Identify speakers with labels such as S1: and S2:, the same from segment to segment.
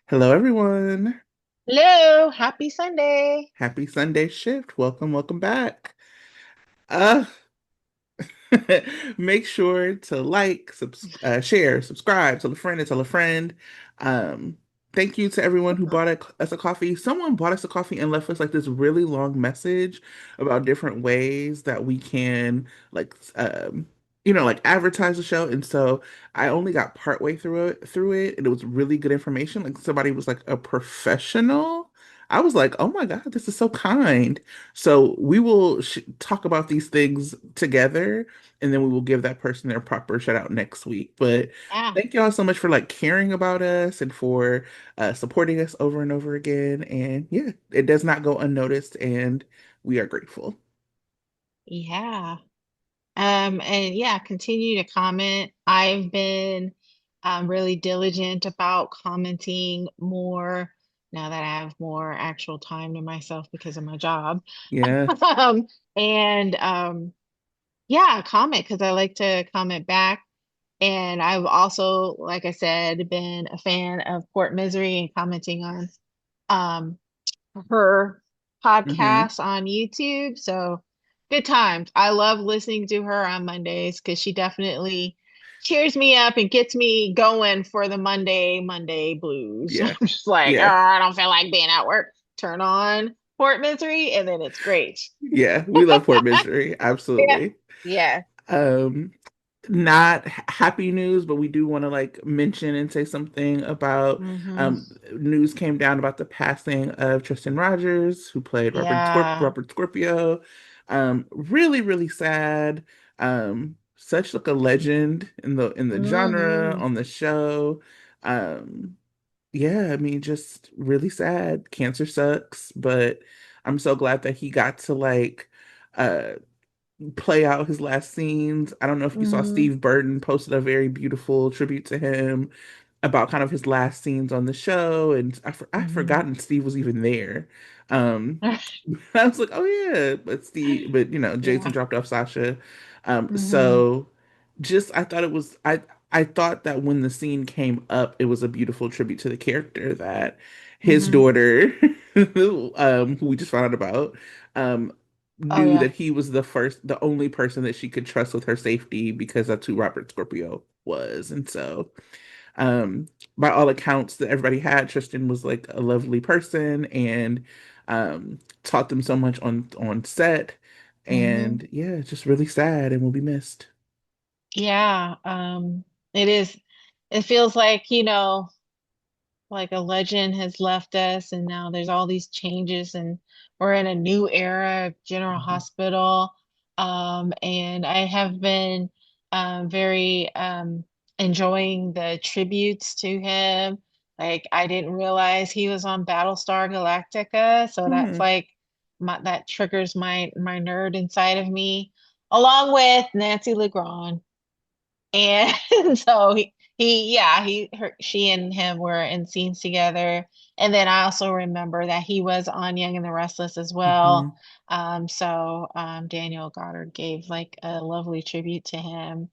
S1: Hello, everyone.
S2: Hello, happy Sunday.
S1: Happy Sunday shift. Welcome back. Uh, Make sure to like, share, subscribe, tell a friend, and tell a friend. Um, Thank you to everyone who bought us a coffee. Someone bought us a coffee and left us like this really long message about different ways that we can like advertise the show. And so I only got partway through it, and it was really good information. Like somebody was like a professional. I was like, oh my God, this is so kind. So we will talk about these things together, and then we will give that person their proper shout out next week. But
S2: Yeah,
S1: thank y'all so much for like caring about us and for supporting us over and over again. And yeah, it does not go unnoticed, and we are grateful.
S2: yeah. And yeah, continue to comment. I've been really diligent about commenting more now that I have more actual time to myself because of my job.
S1: Yeah.
S2: Um, and yeah, comment because I like to comment back. And I've also, like I said, been a fan of Port Misery and commenting on um her
S1: Hmm.
S2: podcast on YouTube. So good times. I love listening to her on Mondays because she definitely cheers me up and gets me going for the Monday blues.
S1: Yeah.
S2: I'm just like, oh,
S1: Yeah.
S2: I don't feel like being at work. Turn on Port Misery and then it's great.
S1: Yeah. We love Port Misery.
S2: Yeah.
S1: Absolutely.
S2: Yeah.
S1: Um, Not happy news, but we do want to like mention and say something about
S2: Hmm.
S1: news came down about the passing of Tristan Rogers, who played
S2: Yeah.
S1: Robert Scorpio. Really, really sad. Such like a legend in the genre
S2: Hmm.
S1: on the show. Um, yeah, I mean, just really sad. Cancer sucks, but I'm so glad that he got to like uh play out his last scenes. I don't know if you saw
S2: Hmm.
S1: Steve Burton posted a very beautiful tribute to him about kind of his last scenes on the show, and I
S2: Hmm.
S1: forgotten Steve was even there. Um, I was like, oh yeah, but Jason
S2: Yeah.
S1: dropped off Sasha.
S2: Hmm.
S1: So just I thought it was I thought that when the scene came up, it was a beautiful tribute to the character that his
S2: Hmm.
S1: daughter, who we just found out about, um,
S2: Oh
S1: knew
S2: yeah.
S1: that he was the only person that she could trust with her safety because that's who Robert Scorpio was. And so, um, by all accounts that everybody had, Tristan was like a lovely person and taught them so much on set.
S2: Hmm.
S1: And yeah, it's just really sad and will be missed.
S2: Yeah, it is. It feels like, like a legend has left us, and now there's all these changes, and we're in a new era of General
S1: Mhm.
S2: Hospital. And I have been very enjoying the tributes to him. Like, I didn't realize he was on Battlestar Galactica, so that's
S1: Hmm.
S2: like that triggers my nerd inside of me, along with Nancy Legrand. And so she and him were in scenes together. And then I also remember that he was on Young and the Restless as well.
S1: Hmm.
S2: Daniel Goddard gave like a lovely tribute to him,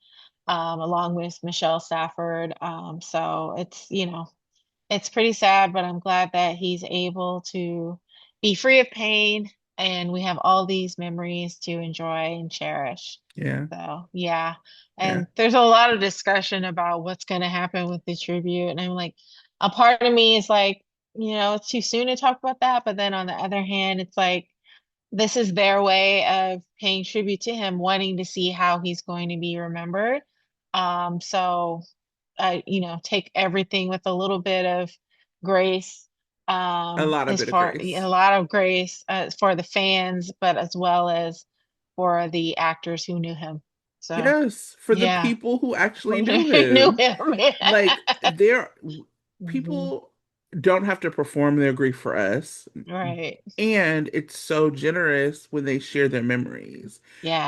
S2: along with Michelle Stafford. So it's pretty sad, but I'm glad that he's able to be free of pain and we have all these memories to enjoy and cherish.
S1: Yeah.
S2: So, yeah.
S1: Yeah.
S2: And there's a lot of discussion about what's going to happen with the tribute. And I'm like, a part of me is like, it's too soon to talk about that. But then on the other hand, it's like, this is their way of paying tribute to him, wanting to see how he's going to be remembered. So take everything with a little bit of grace,
S1: A lot of
S2: as
S1: bit of
S2: far a
S1: grace.
S2: lot of grace for the fans, but as well as for the actors who knew him. So
S1: Yes, for the
S2: yeah,
S1: people who actually
S2: who
S1: knew
S2: knew
S1: him.
S2: him.
S1: Like there
S2: Hmm.
S1: people don't have to perform their grief for us.
S2: Right.
S1: And it's so generous when they share their memories.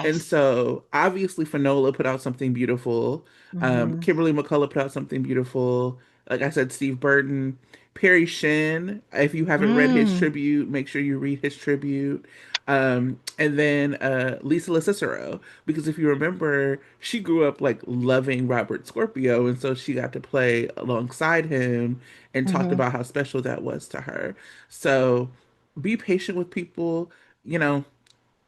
S1: And
S2: Yes.
S1: so obviously Finola put out something beautiful.
S2: Hmm.
S1: Kimberly McCullough put out something beautiful. Like I said, Steve Burton, Perry Shin. If you haven't read his
S2: Mm.
S1: tribute, make sure you read his tribute. And then Lisa LaCicero, because if you remember, she grew up like loving Robert Scorpio, and so she got to play alongside him and talked
S2: Hmm.
S1: about how special that was to her. So be patient with people. You know,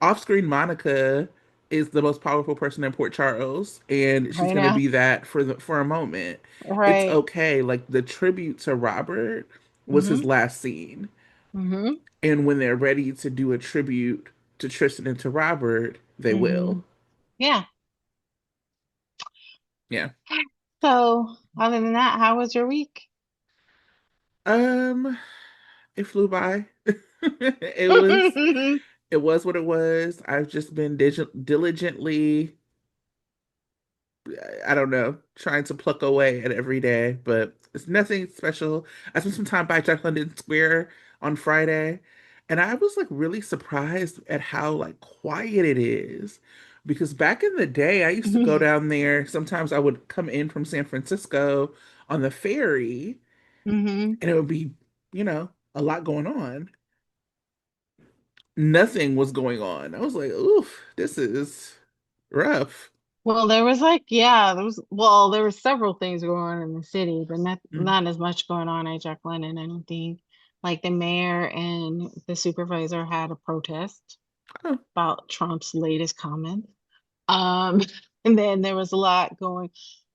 S1: off-screen Monica is the most powerful person in Port Charles, and she's
S2: Right
S1: gonna
S2: now.
S1: be that for a moment. It's
S2: Right.
S1: okay. Like the tribute to Robert was his
S2: Hmm.
S1: last scene.
S2: Hmm.
S1: And when they're ready to do a tribute to Tristan and to Robert, they
S2: Hmm.
S1: will.
S2: Yeah.
S1: Yeah.
S2: So, other than that, how was your week?
S1: Um, it flew by. It was what it was. I've just been diligently, I don't know, trying to pluck away at every day, but it's nothing special. I spent some time by Jack London Square on Friday, and I was like really surprised at how like quiet it is. Because back in the day, I used to go down there. Sometimes I would come in from San Francisco on the ferry,
S2: Hmm.
S1: and it would be, a lot going on. Nothing was going on. I was like, oof, this is rough.
S2: Well, there was like, yeah, there was several things going on in the city, but
S1: Mm.
S2: not as much going on at Jack London, I don't think. Like the mayor and the supervisor had a protest
S1: Oh.
S2: about Trump's latest comment. Um, and then there was a lot going.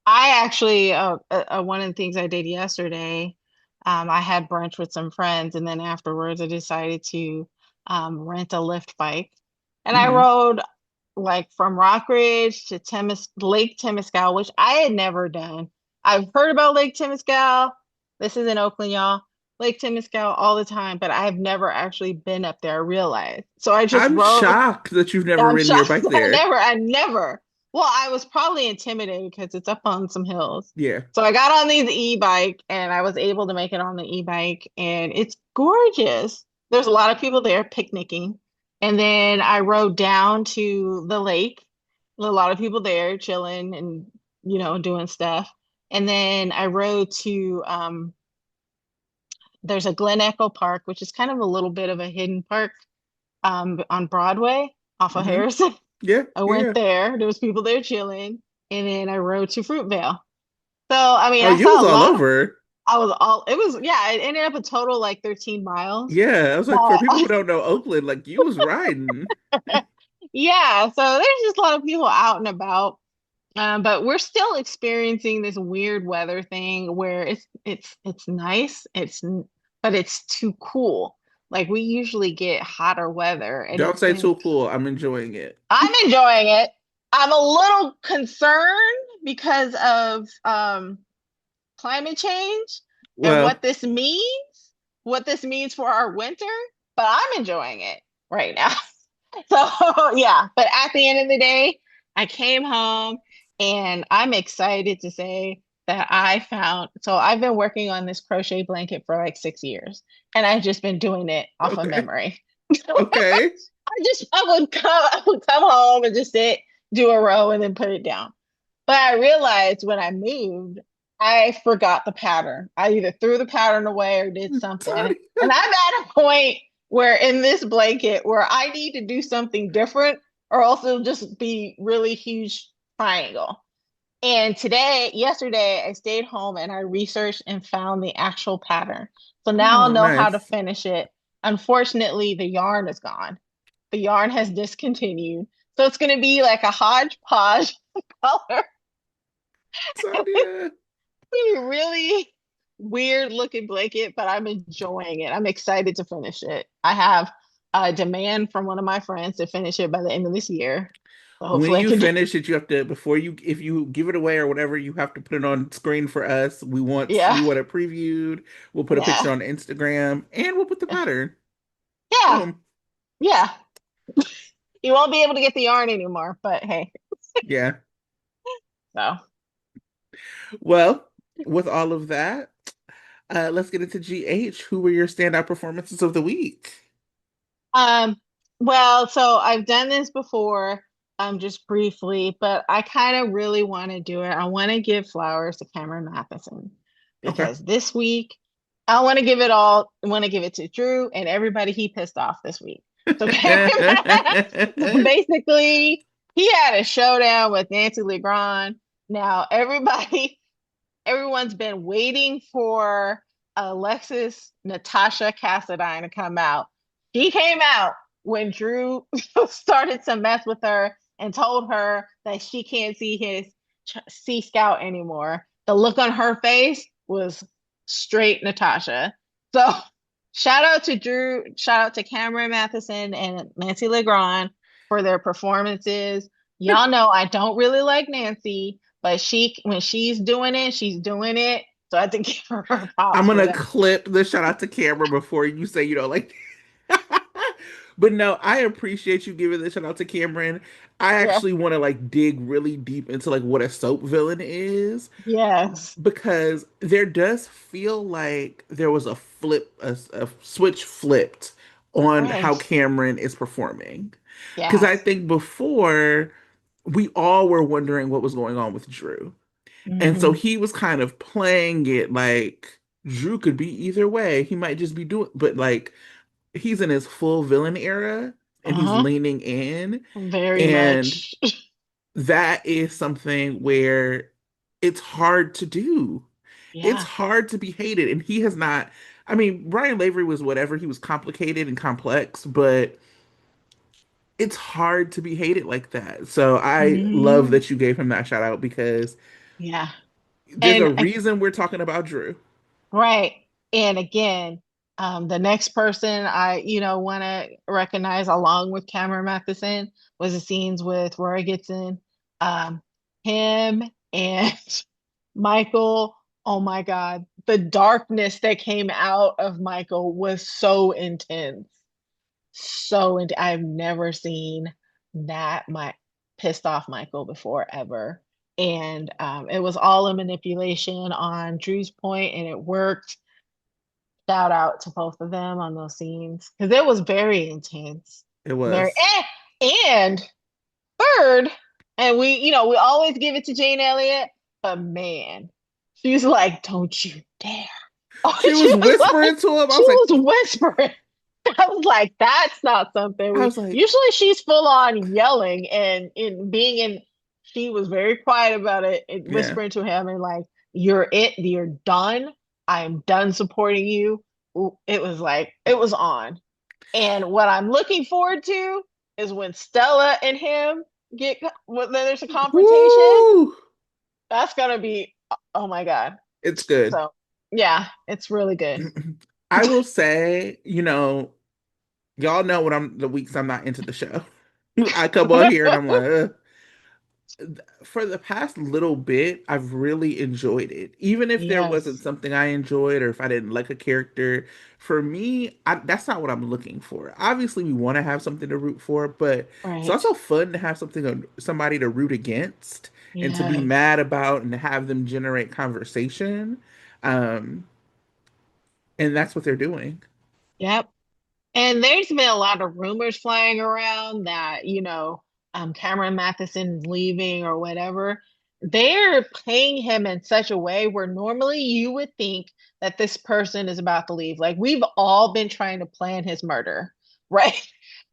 S2: I actually, one of the things I did yesterday, I had brunch with some friends, and then afterwards, I decided to rent a lift bike, and I
S1: Hmm.
S2: rode like from Rockridge to Lake Temescal, which I had never done. I've heard about Lake Temescal. This is in Oakland, y'all. Lake Temescal all the time, but I've never actually been up there, I realized. So I just
S1: I'm
S2: rode.
S1: shocked that you've never
S2: I'm
S1: ridden your
S2: shocked.
S1: bike there.
S2: I never. Well, I was probably intimidated because it's up on some hills.
S1: Yeah.
S2: So I got on these e-bike and I was able to make it on the e-bike and it's gorgeous. There's a lot of people there picnicking. And then I rode down to the lake. A lot of people there chilling and, doing stuff. And then I rode to there's a Glen Echo Park, which is kind of a little bit of a hidden park on Broadway off of
S1: Hmm.
S2: Harrison.
S1: Yeah.
S2: I went
S1: Yeah.
S2: there. There was people there chilling, and then I rode to Fruitvale. So I mean,
S1: Oh,
S2: I
S1: you
S2: saw
S1: was
S2: a
S1: all
S2: lot of.
S1: over.
S2: I was all. It was yeah. It ended up a total like 13 miles.
S1: Yeah. I was like, for
S2: But
S1: people who don't know Oakland, like you was riding.
S2: yeah, so there's just a lot of people out and about. But we're still experiencing this weird weather thing where it's nice. But it's too cool. Like we usually get hotter weather, and
S1: Don't
S2: it's
S1: say
S2: been.
S1: too cool. I'm enjoying it.
S2: I'm enjoying it. I'm a little concerned because of climate change and
S1: Well,
S2: what this means for our winter, but I'm enjoying it right now. So, yeah, but at the end of the day, I came home and I'm excited to say that so I've been working on this crochet blanket for like 6 years and I've just been doing it off of
S1: okay.
S2: memory.
S1: Okay.
S2: I would come home and just sit, do a row, and then put it down. But I realized when I moved, I forgot the pattern. I either threw the pattern away or did something.
S1: Sorry.
S2: And I'm at a point where in this blanket where I need to do something different or else it'll just be really huge triangle. And yesterday, I stayed home and I researched and found the actual pattern. So now I'll
S1: Oh,
S2: know how to
S1: nice.
S2: finish it. Unfortunately, the yarn is gone. The yarn has discontinued. So it's going to be like a hodgepodge color.
S1: Sonia.
S2: It's a really weird looking blanket, but I'm enjoying it. I'm excited to finish it. I have a demand from one of my friends to finish it by the end of this year. So
S1: When
S2: hopefully I
S1: you
S2: can do.
S1: finish it, you have to before you if you give it away or whatever, you have to put it on screen for us. We
S2: Yeah.
S1: want it previewed. We'll put a picture
S2: Yeah.
S1: on Instagram and we'll put the pattern.
S2: Yeah.
S1: Boom.
S2: Yeah. You won't be able to get the yarn anymore, but hey.
S1: Yeah.
S2: So,
S1: Well, with all of that, let's get into GH. Who were your standout performances of the week?
S2: um, so I've done this before, just briefly, but I kind of really want to do it. I want to give flowers to Cameron Matheson
S1: Okay.
S2: because this week I want to give it to Drew and everybody he pissed off this week. So basically, he had a showdown with Nancy Legrand. Now everyone's been waiting for Alexis Natasha Cassadine to come out. She came out when Drew started to mess with her and told her that she can't see his Sea Scout anymore. The look on her face was straight Natasha. So shout out to Drew, shout out to Cameron Matheson and Nancy Legrand for their performances. Y'all know I don't really like Nancy, but she when she's doing it, she's doing it. So I have to give her
S1: I'm
S2: props for
S1: gonna
S2: that.
S1: clip the shout out to camera before you say you don't like. But no, I appreciate you giving the shout out to Cameron. I
S2: Yeah.
S1: actually want to like dig really deep into like what a soap villain is
S2: Yes.
S1: because there does feel like there was a switch flipped on how
S2: Right.
S1: Cameron is performing. Because I
S2: Yes.
S1: think before we all were wondering what was going on with Drew. And so
S2: Hmm.
S1: he was kind of playing it like Drew could be either way. He might just be doing, but like he's in his full villain era and he's
S2: Uh-huh.
S1: leaning in.
S2: Very
S1: And
S2: much.
S1: that is something where it's hard to do. It's
S2: Yeah.
S1: hard to be hated. And he has not, I mean, Brian Lavery was whatever, he was complicated and complex, but it's hard to be hated like that. So I love
S2: Hmm.
S1: that you gave him that shout out because
S2: Yeah.
S1: there's a
S2: And
S1: reason we're talking about Drew.
S2: right. And again, the next person I want to recognize along with Cameron Matheson was the scenes with Roy Gibson. Um, him and Michael, oh my God, the darkness that came out of Michael was so intense. I've never seen that my pissed off Michael before ever. And it was all a manipulation on Drew's point, and it worked. Shout out to both of them on those scenes because it was very intense.
S1: It
S2: Very
S1: was.
S2: and third, and we always give it to Jane Elliott, but man, she's like, "Don't you dare!" Oh,
S1: She was whispering to him.
S2: she was whispering. I was like, "That's not something
S1: I
S2: we."
S1: was like,
S2: Usually, she's full on yelling and in being in. She was very quiet about it, and
S1: yeah,
S2: whispering to him and like, "You're it. You're done. I'm done supporting you." It was like it was on. And what I'm looking forward to is when Stella and him get when there's a confrontation.
S1: woo,
S2: That's gonna be oh my God.
S1: it's good.
S2: So yeah, it's really good.
S1: I will say, y'all know what I'm the weeks I'm not into the show. I come on here and I'm like, ugh. For the past little bit, I've really enjoyed it. Even if there wasn't
S2: Yes,
S1: something I enjoyed or if I didn't like a character, for me, that's not what I'm looking for. Obviously, we want to have something to root for, but it's
S2: right.
S1: also fun to have somebody to root against and to be
S2: Yes.
S1: mad about and to have them generate conversation. Um, and that's what they're doing.
S2: Yep. And there's been a lot of rumors flying around that, Cameron Matheson is leaving or whatever. They're playing him in such a way where normally you would think that this person is about to leave. Like we've all been trying to plan his murder, right?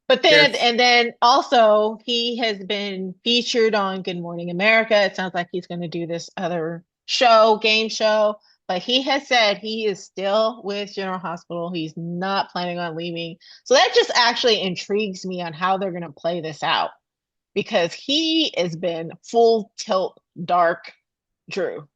S2: But then,
S1: Yes,
S2: and then also, he has been featured on Good Morning America. It sounds like he's going to do this other show, game show. But he has said he is still with General Hospital. He's not planning on leaving. So that just actually intrigues me on how they're going to play this out because he has been full tilt dark Drew.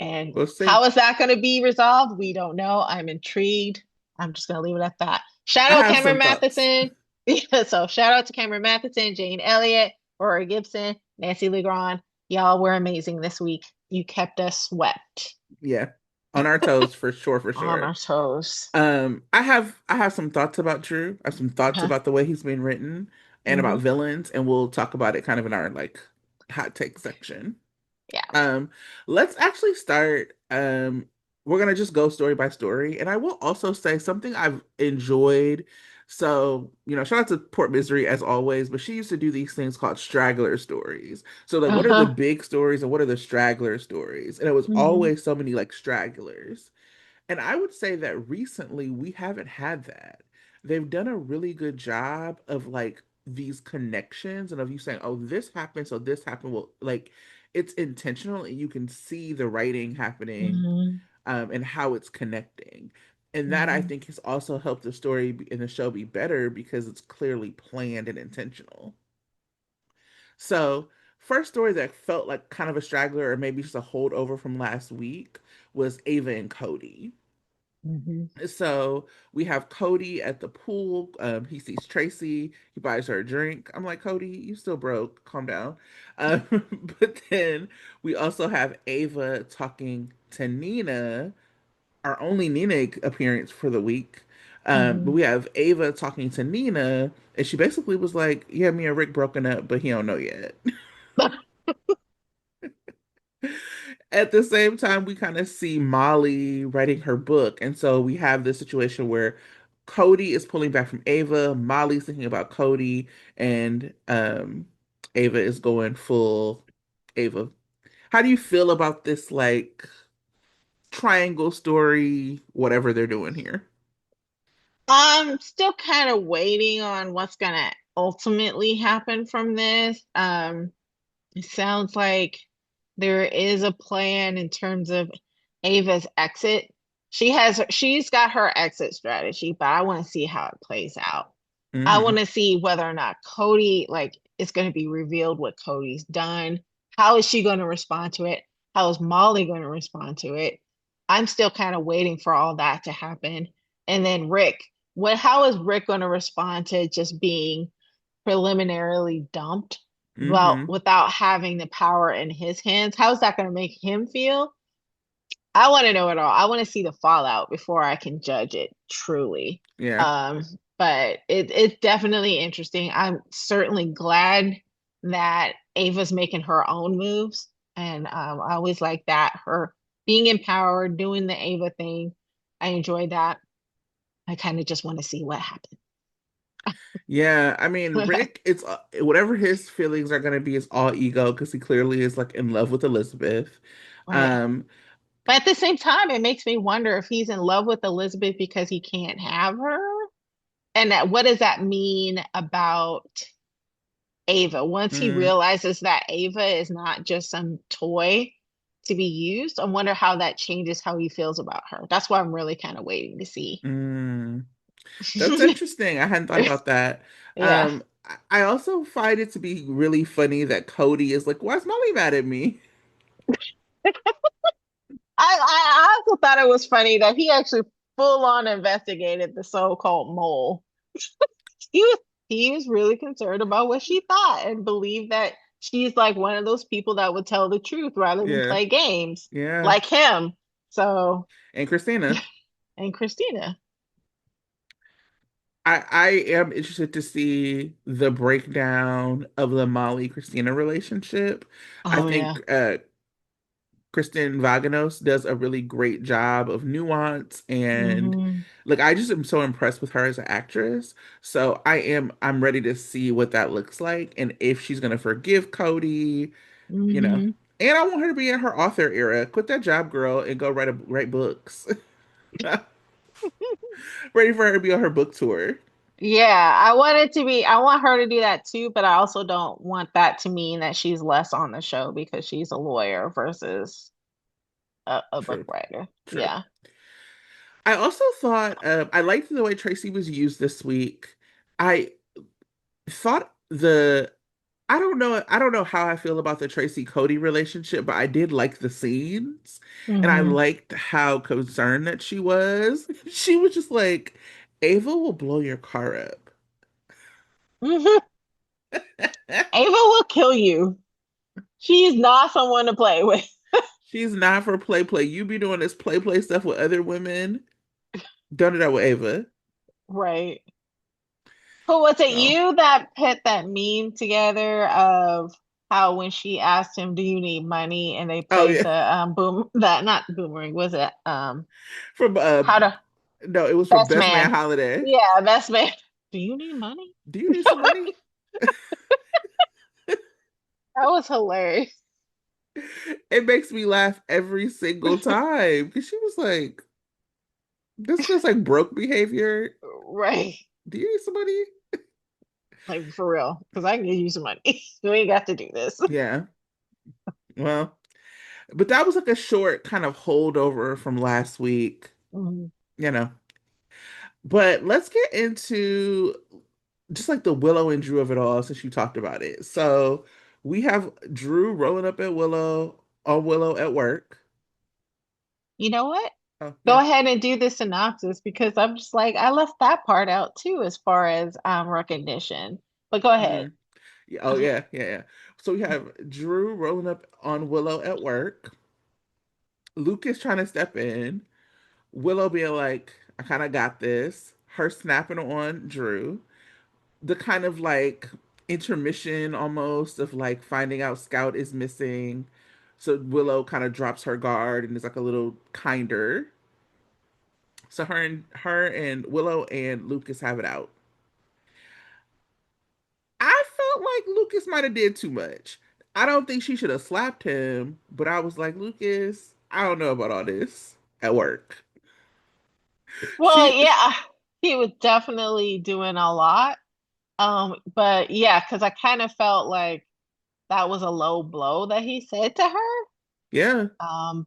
S2: And
S1: we'll see.
S2: how is that going to be resolved? We don't know. I'm intrigued. I'm just going to leave it at that. Shout
S1: I
S2: out
S1: have
S2: Cameron
S1: some thoughts.
S2: Matheson. Yeah, so shout out to Cameron Matheson, Jane Elliott, Rory Gibson, Nancy Legrand. Y'all were amazing this week. You kept us swept
S1: Yeah, on our toes for sure, for
S2: on
S1: sure.
S2: our toes.
S1: I have some thoughts about Drew. I have some thoughts
S2: Uh-huh.
S1: about the way he's been written and about
S2: Hmm.
S1: villains, and we'll talk about it kind of in our like hot take section.
S2: Yeah.
S1: Um, let's actually start. We're gonna just go story by story, and I will also say something I've enjoyed. So, shout out to Port Misery as always, but she used to do these things called straggler stories. So, like, what are the
S2: Uh-huh.
S1: big stories and what are the straggler stories? And it was
S2: Hmm.
S1: always so many like stragglers. And I would say that recently we haven't had that. they've done a really good job of like these connections and of you saying, oh, this happened, so this happened. Well, like it's intentional and you can see the writing happening
S2: Hmm.
S1: and how it's connecting. And that I
S2: Hmm.
S1: think has also helped the story in the show be better because it's clearly planned and intentional. So, first story that felt like kind of a straggler or maybe just a holdover from last week was Ava and Cody.
S2: Hmm.
S1: So we have Cody at the pool. He sees Tracy. He buys her a drink. I'm like, Cody, you still broke. Calm down. Um, but then we also have Ava talking to Nina, our only Nina appearance for the week. But
S2: Hmm.
S1: we have Ava talking to Nina, and she basically was like, "Yeah, me and Rick broken up, but he don't know yet." At the same time, we kind of see Molly writing her book. And so we have this situation where Cody is pulling back from Ava, Molly's thinking about Cody, and Ava is going full Ava. How do you feel about this like triangle story, whatever they're doing here?
S2: I'm still kind of waiting on what's gonna ultimately happen from this. It sounds like there is a plan in terms of Ava's exit. She's got her exit strategy, but I want to see how it plays out. I want
S1: Hmm.
S2: to see whether or not Cody, like, it's going to be revealed what Cody's done. How is she going to respond to it? How is Molly going to respond to it? I'm still kind of waiting for all that to happen. And then Rick, how is Rick going to respond to just being preliminarily dumped
S1: Hmm.
S2: without having the power in his hands? How's that going to make him feel? I want to know it all. I want to see the fallout before I can judge it truly.
S1: Yeah.
S2: Um, but it's definitely interesting. I'm certainly glad that Ava's making her own moves, and I always like that, her being empowered, doing the Ava thing. I enjoy that. I kind of just want to see what happens.
S1: Yeah, I mean, Rick, it's whatever his feelings are going to be is all ego because he clearly is like in love with Elizabeth.
S2: Right.
S1: Um,
S2: But at the same time, it makes me wonder if he's in love with Elizabeth because he can't have her. And what does that mean about Ava? Once he
S1: mm,
S2: realizes that Ava is not just some toy to be used, I wonder how that changes how he feels about her. That's why I'm really kind of waiting to see.
S1: mm. That's interesting. I hadn't thought about that.
S2: Yeah.
S1: I also find it to be really funny that Cody is like, "Why is Molly mad at me?"
S2: I also thought it was funny that he actually full on investigated the so-called mole. He was he was really concerned about what she thought and believed that she's like one of those people that would tell the truth rather than
S1: Yeah,
S2: play games
S1: yeah.
S2: like him. So,
S1: And Christina,
S2: and Christina.
S1: I am interested to see the breakdown of the Molly Christina relationship. I
S2: Oh yeah.
S1: think Kristen Vaganos does a really great job of nuance and
S2: Hmm.
S1: like I just am so impressed with her as an actress. So I'm ready to see what that looks like and if she's gonna forgive Cody, you know.
S2: Hmm.
S1: And I want her to be in her author era. Quit that job, girl, and go write books. Ready for her to be on her book tour.
S2: Yeah, I want her to do that too, but I also don't want that to mean that she's less on the show because she's a lawyer versus a book
S1: True,
S2: writer.
S1: true.
S2: Yeah.
S1: I also thought I liked the way Tracy was used this week. I thought I don't know how I feel about the Tracy Cody relationship, but I did like the scenes and I
S2: Hmm.
S1: liked how concerned that she was. She was just like, Ava will blow your car up.
S2: Hmm. Ava will kill you. She's not someone to play with.
S1: She's not for play. You be doing this play stuff with other women. Don't do that with Ava.
S2: Right. Who was it?
S1: So,
S2: You that put that meme together of how when she asked him, "Do you need money?" and they
S1: oh
S2: played
S1: yeah,
S2: the boom that not boomerang was it
S1: from
S2: how to
S1: no, it was from
S2: best
S1: Best Man
S2: man.
S1: Holiday.
S2: Yeah, best man. Do you need money?
S1: Do you need some money?
S2: That was hilarious.
S1: It makes me laugh every single time because she was like, this feels like broke behavior.
S2: Right.
S1: Do you need some money?
S2: Like for real, because I can give you some money. You ain't got to do this.
S1: Yeah. Well, but that was like a short kind of holdover from last week,
S2: Mhm.
S1: you know. But let's get into just like the Willow and Drew of it all since you talked about it. So we have Drew rolling up at Willow on Willow at work.
S2: You know what?
S1: Oh,
S2: Go
S1: yeah.
S2: ahead and do the synopsis because I'm just like I left that part out too as far as recognition. But go ahead.
S1: Mhm. Yeah. Oh, yeah. Yeah. Yeah. So we have Drew rolling up on Willow at work. Lucas trying to step in. Willow being like, I kind of got this. Her snapping on Drew. The kind of like intermission almost of like finding out Scout is missing. So Willow kind of drops her guard and is like a little kinder. So her and Willow and Lucas have it out. I felt like Lucas might have did too much. I don't think she should have slapped him, but I was like, Lucas, I don't know about all this at work.
S2: Well,
S1: She,
S2: yeah, he was definitely doing a lot. But yeah, because I kind of felt like that was a low blow that he said to her.
S1: yeah.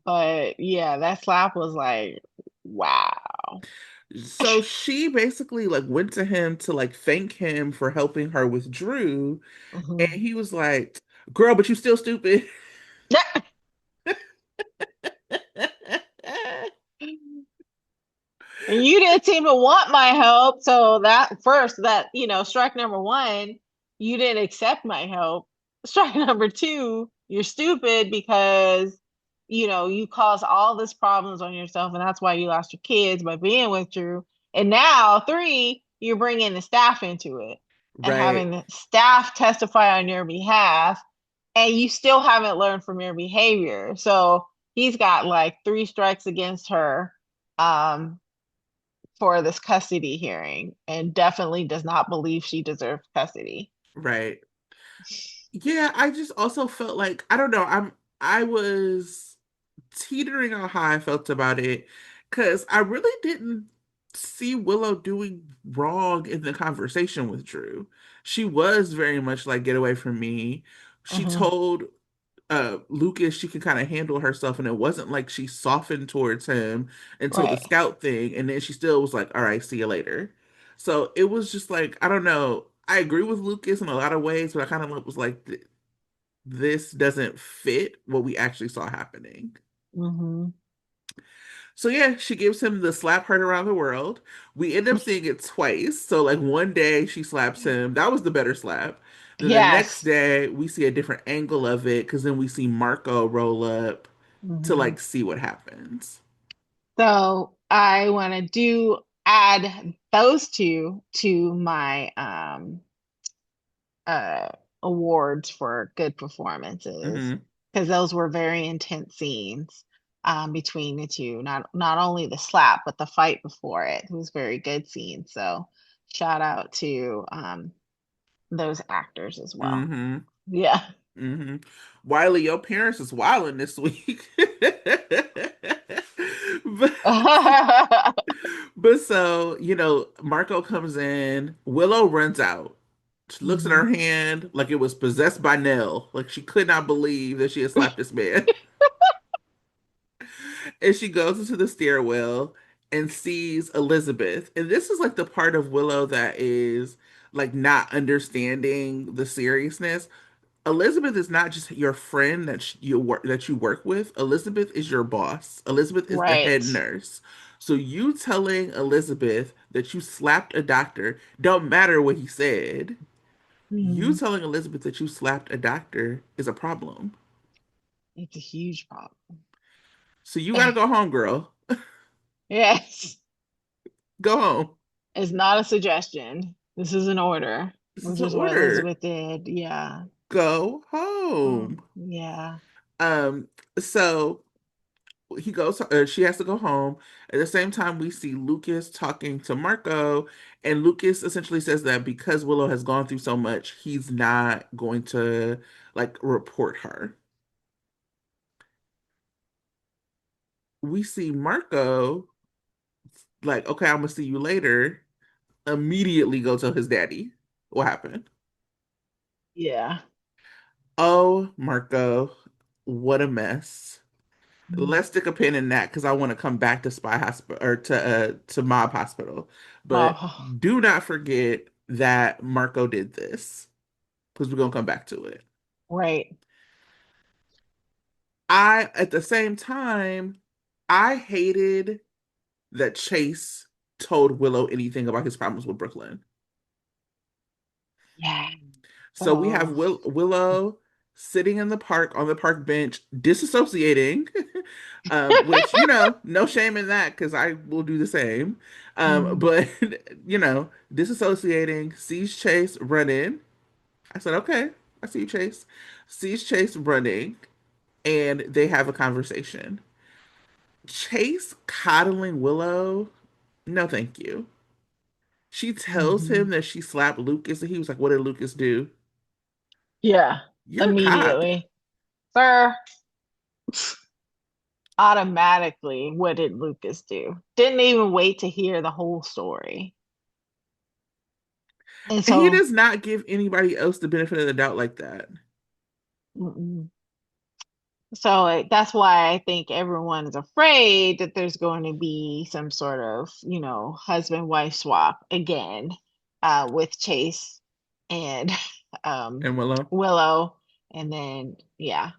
S2: But yeah, that slap was like, wow.
S1: So she basically like went to him to like thank him for helping her with Drew, and
S2: Mhm.
S1: he was like, "Girl, but you still stupid."
S2: And you didn't even want my help. So that first, that, strike number one, you didn't accept my help. Strike number two, you're stupid because, you caused all this problems on yourself. And that's why you lost your kids by being with Drew. And now, three, you're bringing the staff into it and
S1: Right,
S2: having the staff testify on your behalf. And you still haven't learned from your behavior. So he's got like three strikes against her. Um, for this custody hearing and definitely does not believe she deserves custody.
S1: right. Yeah, I just also felt like I don't know. I was teetering on how I felt about it because I really didn't see Willow doing wrong in the conversation with Drew. She was very much like, get away from me. She
S2: Hmm.
S1: told Lucas she could kind of handle herself, and it wasn't like she softened towards him until the
S2: Right.
S1: scout thing, and then she still was like, all right, see you later. So it was just like, I don't know. I agree with Lucas in a lot of ways, but I kind of was like, this doesn't fit what we actually saw happening.
S2: Hmm.
S1: So yeah, she gives him the slap heard around the world. We end up seeing it twice. So like one day she slaps him. That was the better slap. Then the next
S2: Yes.
S1: day we see a different angle of it because then we see Marco roll up to
S2: Hmm.
S1: like see what happens.
S2: So I want to do add those two to my uh awards for good performances
S1: Hmm.
S2: because those were very intense scenes between the two. Not only the slap but the fight before it. It was very good scene. So shout out to those actors as well.
S1: Hmm.
S2: Yeah.
S1: Hmm. Wiley, your parents is wilding this week. but But so, Marco comes in, Willow runs out. She looks at
S2: Hmm.
S1: her hand like it was possessed by Nell. Like she could not believe that she had slapped this man. And she goes into the stairwell and sees Elizabeth. And this is like the part of Willow that is like not understanding the seriousness. Elizabeth is not just your friend that you work with. Elizabeth is your boss. Elizabeth is the
S2: Right.
S1: head nurse. So you telling Elizabeth that you slapped a doctor don't matter what he said. You
S2: Hmm.
S1: telling Elizabeth that you slapped a doctor is a problem.
S2: It's a huge problem.
S1: So you gotta go home, girl.
S2: Yes.
S1: Go home.
S2: It's not a suggestion. This is an order,
S1: This is
S2: which
S1: an
S2: is what
S1: order.
S2: Elizabeth did. Yeah.
S1: Go home.
S2: Yeah.
S1: Um, so she has to go home. At the same time, we see Lucas talking to Marco, and Lucas essentially says that because Willow has gone through so much, he's not going to like report her. We see Marco like, okay, I'm gonna see you later. immediately go tell his daddy what happened.
S2: Yeah.
S1: Oh, Marco, what a mess.
S2: Mhm.
S1: Let's stick a pin in that because I want to come back to Spy Hospital or to Mob Hospital. But
S2: Oh,
S1: do not forget that Marco did this because we're gonna come back to it.
S2: right.
S1: I at the same time, I hated that Chase told Willow anything about his problems with Brooklyn.
S2: Yeah.
S1: So we have
S2: Oh.
S1: Willow sitting in the park on the park bench, disassociating, which, no shame in that because I will do the same.
S2: Mhm.
S1: But, disassociating, sees Chase running. I said, okay, I see you, Chase. Sees Chase running, and they have a conversation. Chase coddling Willow, no, thank you. She tells him
S2: Mhm.
S1: that she slapped Lucas, and he was like, what did Lucas do?
S2: Yeah.
S1: You're a cop.
S2: Immediately. Sir, automatically, what did Lucas do? Didn't even wait to hear the whole story. And
S1: He
S2: so,
S1: does not give anybody else the benefit of the doubt like that.
S2: mm-mm. So like, that's why I think everyone is afraid that there's going to be some sort of, husband-wife swap again, with Chase and um,
S1: And Willow,
S2: Willow. And then, yeah,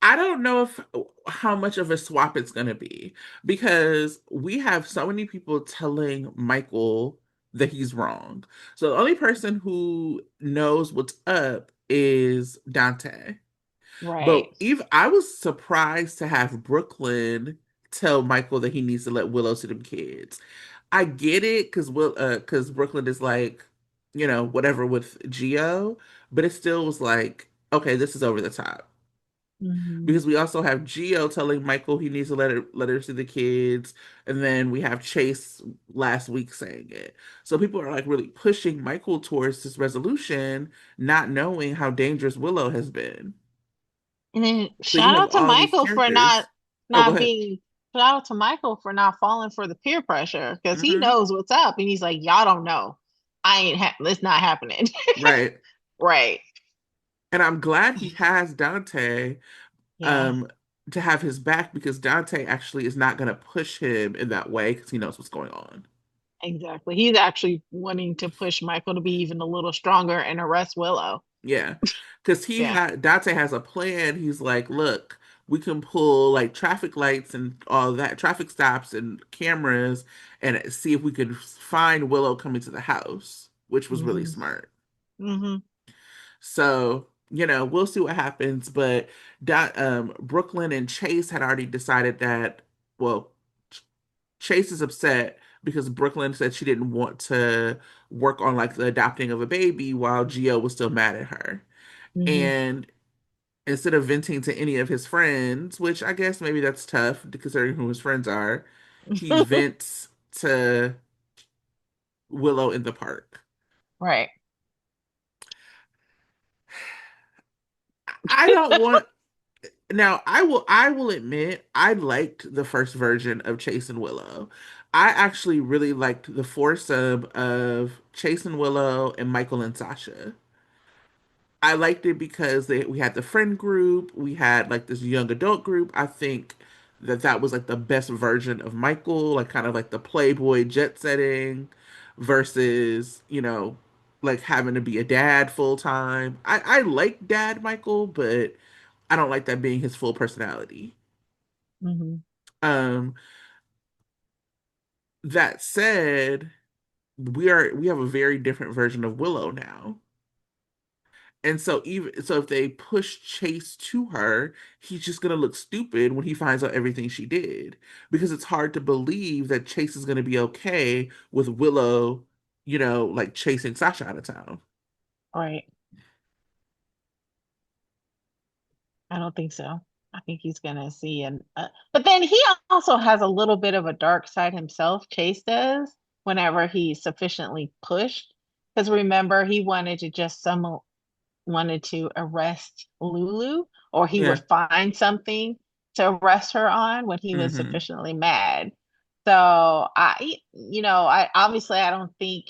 S1: I don't know if how much of a swap it's going to be because we have so many people telling Michael that he's wrong. So the only person who knows what's up is Dante.
S2: right.
S1: But even I was surprised to have Brooklyn tell Michael that he needs to let Willow see them kids. I get it because Brooklyn is like, whatever with Geo, but it still was like, okay, this is over the top.
S2: Hmm.
S1: Because we also have Geo telling Michael he needs to let her see the kids, and then we have Chase last week saying it. So people are like really pushing Michael towards this resolution, not knowing how dangerous Willow has been.
S2: And then
S1: So you
S2: shout
S1: have
S2: out to
S1: all these
S2: Michael for not
S1: characters. Oh, go
S2: not
S1: ahead.
S2: being shout out to Michael for not falling for the peer pressure because he
S1: Hmm.
S2: knows what's up and he's like, y'all don't know. It's not happening.
S1: Right.
S2: Right.
S1: And I'm glad he has Dante
S2: Yeah,
S1: um to have his back because Dante actually is not going to push him in that way because he knows what's going on.
S2: exactly. He's actually wanting to push Michael to be even a little stronger and arrest Willow.
S1: Yeah. Because
S2: Yeah.
S1: Dante has a plan. He's like, look, we can pull like traffic lights and all that, traffic stops and cameras, and see if we can find Willow coming to the house, which was really
S2: Hmm.
S1: smart.
S2: Hmm.
S1: So, we'll see what happens. But Brooklyn and Chase had already decided that, well, Chase is upset because Brooklyn said she didn't want to work on like the adopting of a baby while Gio was still mad at her.
S2: Hmm.
S1: And instead of venting to any of his friends, which I guess maybe that's tough considering who his friends are, he vents to Willow in the park.
S2: Right.
S1: I don't want Now, I will admit I liked the first version of Chase and Willow. I actually really liked the foursome of Chase and Willow and Michael and Sasha. I liked it because we had the friend group, we had like this young adult group. I think that was like the best version of Michael, like kind of like the playboy jet setting versus, like having to be a dad full time. I like dad Michael, but I don't like that being his full personality.
S2: Hmm.
S1: Um, that said, we have a very different version of Willow now. And so if they push Chase to her, he's just gonna look stupid when he finds out everything she did. Because it's hard to believe that Chase is gonna be okay with Willow, like chasing Sasha out of town.
S2: Right. I don't think so. I think he's gonna see but then he also has a little bit of a dark side himself, Chase does, whenever he's sufficiently pushed. Because remember, he wanted to just some wanted to arrest Lulu, or he
S1: Yeah.
S2: would find something to arrest her on when he was
S1: Hmm.
S2: sufficiently mad. So I obviously I don't think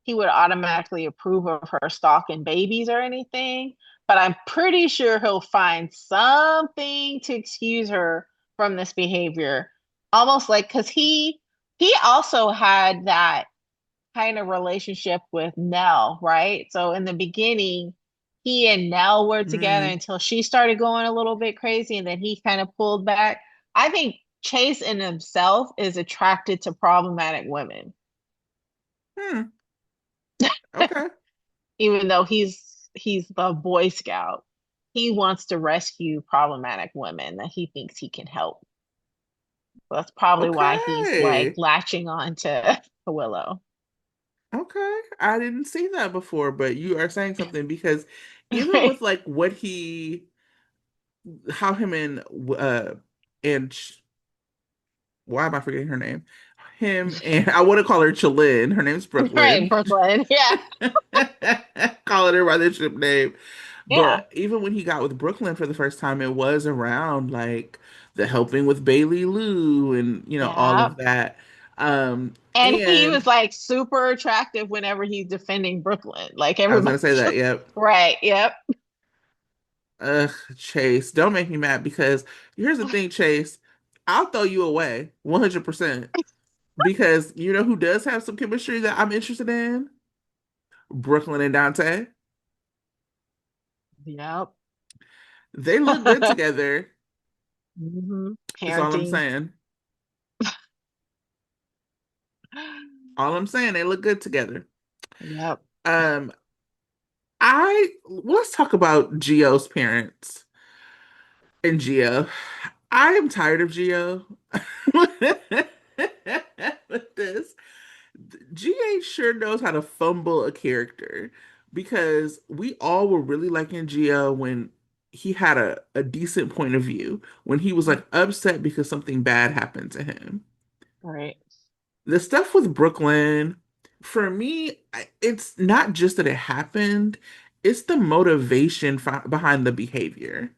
S2: he would automatically approve of her stalking babies or anything, but I'm pretty sure he'll find something to excuse her from this behavior. Almost like because he also had that kind of relationship with Nell, right? So in the beginning, he and Nell were together
S1: Mm.
S2: until she started going a little bit crazy, and then he kind of pulled back. I think Chase in himself is attracted to problematic women,
S1: Hmm. Okay.
S2: even though he's the Boy Scout. He wants to rescue problematic women that he thinks he can help. So that's probably why he's like
S1: Okay.
S2: latching on to Willow.
S1: Okay. I didn't see that before, but you are saying something because even
S2: Right?
S1: with like what how him and why am I forgetting her name? Him and I want to call her Chalin. Her name's
S2: Right,
S1: Brooklyn.
S2: Brooklyn. Yeah.
S1: Calling her by the ship name.
S2: Yeah.
S1: But even when he got with Brooklyn for the first time, it was around like the helping with Bailey Lou and all
S2: Yeah.
S1: of that.
S2: And he was
S1: And
S2: like super attractive whenever he's defending Brooklyn. Like
S1: I was
S2: everybody
S1: gonna say that,
S2: just,
S1: yep.
S2: right. Yep.
S1: Ugh, Chase, don't make me mad because here's the thing, Chase. I'll throw you away 100% because you know who does have some chemistry that I'm interested in? Brooklyn and Dante.
S2: Yep.
S1: They look good together. That's all I'm
S2: Parenting.
S1: saying. All I'm saying, they look good together.
S2: Yep.
S1: Um, let's talk about Gio's parents and Gio. I am tired of Gio. With this. GH sure knows how to fumble a character because we all were really liking Gio when he had a decent point of view, when he was like upset because something bad happened to him.
S2: Right.
S1: The stuff with Brooklyn, for me, it's not just that it happened, it's the motivation behind the behavior.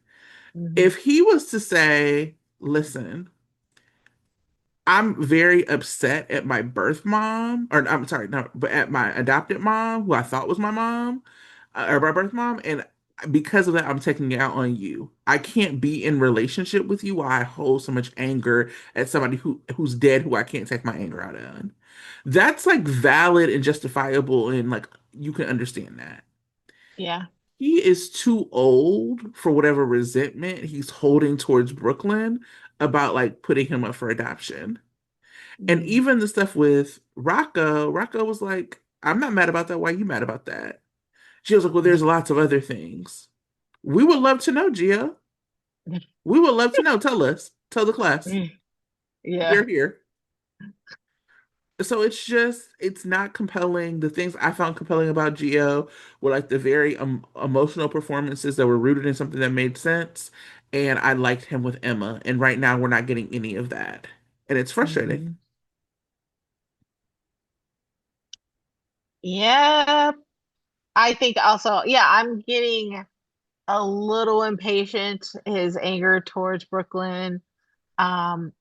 S2: Hmm.
S1: If he was to say, listen, I'm very upset at my birth mom, or I'm sorry, no, but at my adopted mom, who I thought was my mom, or my birth mom, and because of that, I'm taking it out on you. I can't be in relationship with you while I hold so much anger at somebody who's dead, who I can't take my anger out on. That's like valid and justifiable, and like you can understand that.
S2: Yeah.
S1: He is too old for whatever resentment he's holding towards Brooklyn about like putting him up for adoption. And
S2: Mm.
S1: even the stuff with Rocco was like, I'm not mad about that. Why are you mad about that? She was like, well, there's lots of other things. We would love to know, Gia. We would love to know. Tell us. Tell the class.
S2: Yeah.
S1: We're here. So it's not compelling. The things I found compelling about Gio were like the very emotional performances that were rooted in something that made sense. And I liked him with Emma. And right now we're not getting any of that. And it's frustrating.
S2: Hmm. Yeah. I think also, yeah, I'm getting a little impatient, his anger towards Brooklyn. And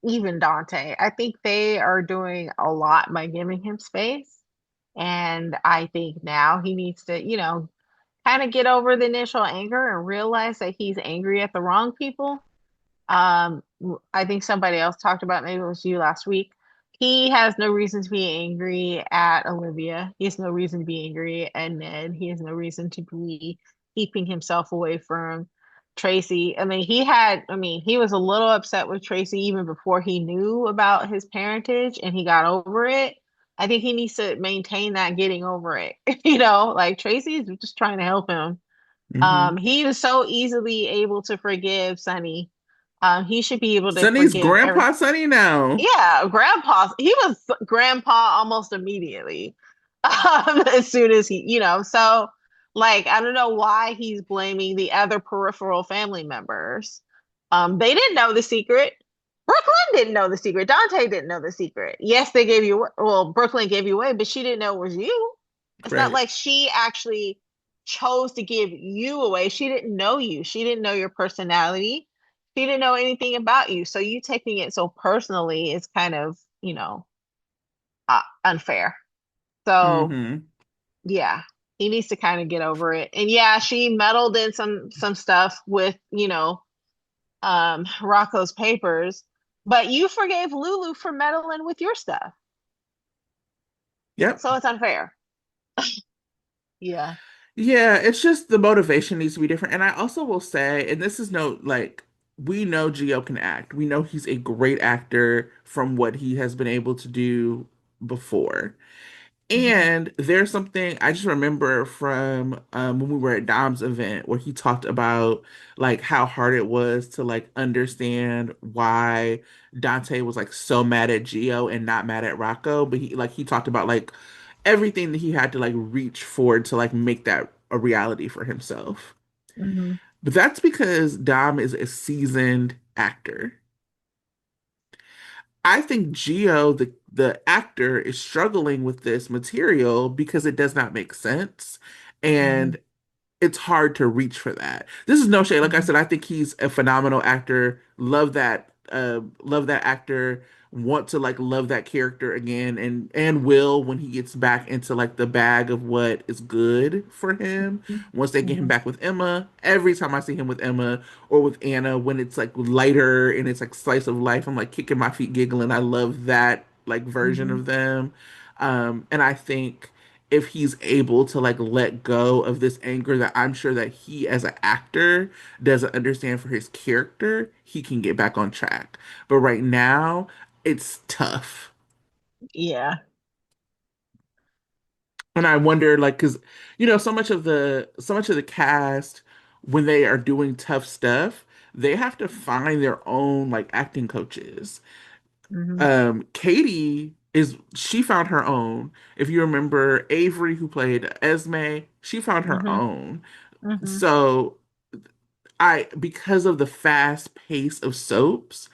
S2: even Dante. I think they are doing a lot by giving him space. And I think now he needs to, kind of get over the initial anger and realize that he's angry at the wrong people. I think somebody else talked about, maybe it was you last week. He has no reason to be angry at Olivia. He has no reason to be angry at Ned. He has no reason to be keeping himself away from Tracy. He was a little upset with Tracy even before he knew about his parentage and he got over it. I think he needs to maintain that getting over it. Like Tracy's just trying to help him.
S1: Hmm.
S2: He was so easily able to forgive Sonny. He should be able to
S1: Sonny's
S2: forgive every.
S1: grandpa Sonny now.
S2: Yeah, grandpa. He was grandpa almost immediately. As soon as so like I don't know why he's blaming the other peripheral family members. They didn't know the secret. Brooklyn didn't know the secret. Dante didn't know the secret. Yes, they gave you, well, Brooklyn gave you away, but she didn't know it was you. It's not
S1: Right.
S2: like she actually chose to give you away. She didn't know you. She didn't know your personality. She didn't know anything about you. So you taking it so personally is kind of, unfair. So
S1: Hmm.
S2: yeah, he needs to kind of get over it. And yeah, she meddled in some stuff with, Rocco's papers, but you forgave Lulu for meddling with your stuff.
S1: Yep.
S2: So it's unfair. Yeah.
S1: Yeah, it's just the motivation needs to be different. And I also will say, and this is no like we know Gio can act. We know he's a great actor from what he has been able to do before.
S2: Hmm.
S1: And there's something I just remember from when we were at Dom's event where he talked about like how hard it was to like understand why Dante was like so mad at Gio and not mad at Rocco. But he talked about like everything that he had to like reach for to like make that a reality for himself.
S2: Hmm.
S1: But that's because Dom is a seasoned actor. I think Gio, the actor, is struggling with this material because it does not make sense.
S2: Hmm.
S1: And it's hard to reach for that. This is no shade. Like I
S2: Hmm.
S1: said, I think he's a phenomenal actor. Love that actor. Want to like love that character again, and will when he gets back into like the bag of what is good for him. Once they get him
S2: Hmm.
S1: back with Emma, every time I see him with Emma or with Anna, when it's like lighter and it's like slice of life, I'm like kicking my feet, giggling. I love that like version
S2: Hmm.
S1: of them, and I think if he's able to like let go of this anger that I'm sure that he as an actor doesn't understand for his character, he can get back on track. But right now, it's tough.
S2: Yeah.
S1: And I wonder like cuz so much of the cast when they are doing tough stuff, they have to find their own like acting coaches.
S2: Hmm.
S1: Katie is she found her own. If you remember Avery who played Esme, she found her
S2: Hmm.
S1: own.
S2: Hmm.
S1: So I because of the fast pace of soaps,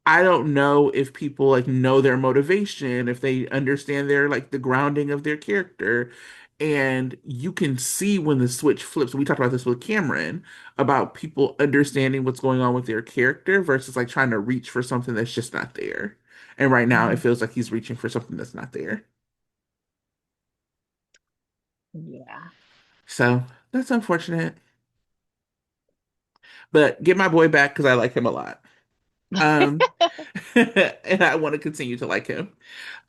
S1: I don't know if people like know their motivation, if they understand their like the grounding of their character. And you can see when the switch flips. We talked about this with Cameron about people understanding what's going on with their character versus like trying to reach for something that's just not there. And right now it
S2: Hmm.
S1: feels like he's reaching for something that's not there.
S2: Yeah.
S1: So that's unfortunate. But get my boy back because I like him a lot. Um, and I want to continue to like him.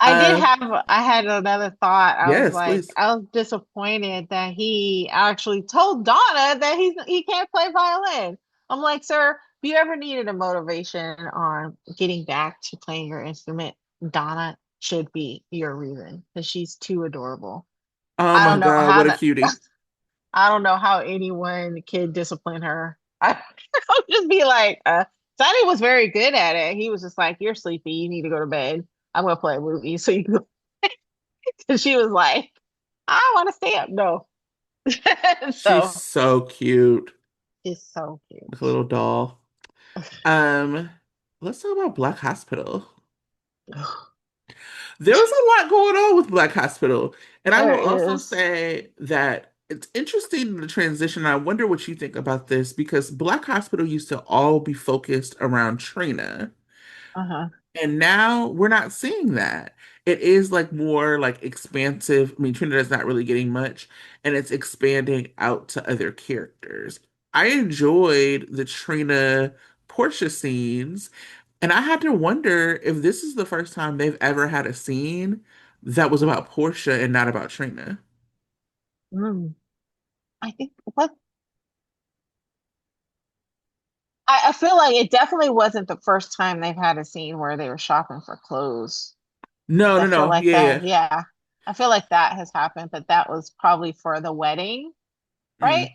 S1: Um,
S2: I had another thought. I was
S1: yes,
S2: like,
S1: please.
S2: I was disappointed that he actually told Donna that he can't play violin. I'm like, sir, if you ever needed a motivation on getting back to playing your instrument, Donna should be your reason because she's too adorable.
S1: Oh
S2: I
S1: my
S2: don't know
S1: God,
S2: how
S1: what a
S2: that
S1: cutie.
S2: I don't know how anyone can discipline her. I'll just be like, Sonny was very good at it. He was just like, you're sleepy. You need to go to bed. I'm gonna play a movie. So you go. And she was like, I want to stay up. No.
S1: She's
S2: So
S1: so cute.
S2: it's so
S1: Like a
S2: cute.
S1: little doll. Um, let's talk about Black Hospital. There was a lot going on with Black Hospital. And I will
S2: There
S1: also
S2: is.
S1: say that it's interesting the transition. I wonder what you think about this because Black Hospital used to all be focused around Trina.
S2: Uh-huh.
S1: And now we're not seeing that. It is like more like expansive. I mean, Trinidad's not really getting much, and it's expanding out to other characters. I enjoyed the Trina Portia scenes, and I had to wonder if this is the first time they've ever had a scene that was about Portia and not about Trina.
S2: Mm. I think what I feel like it definitely wasn't the first time they've had a scene where they were shopping for clothes.
S1: No,
S2: I
S1: no,
S2: feel
S1: no.
S2: like
S1: Yeah,
S2: that,
S1: yeah.
S2: yeah. I feel like that has happened, but that was probably for the wedding, right?
S1: Mm,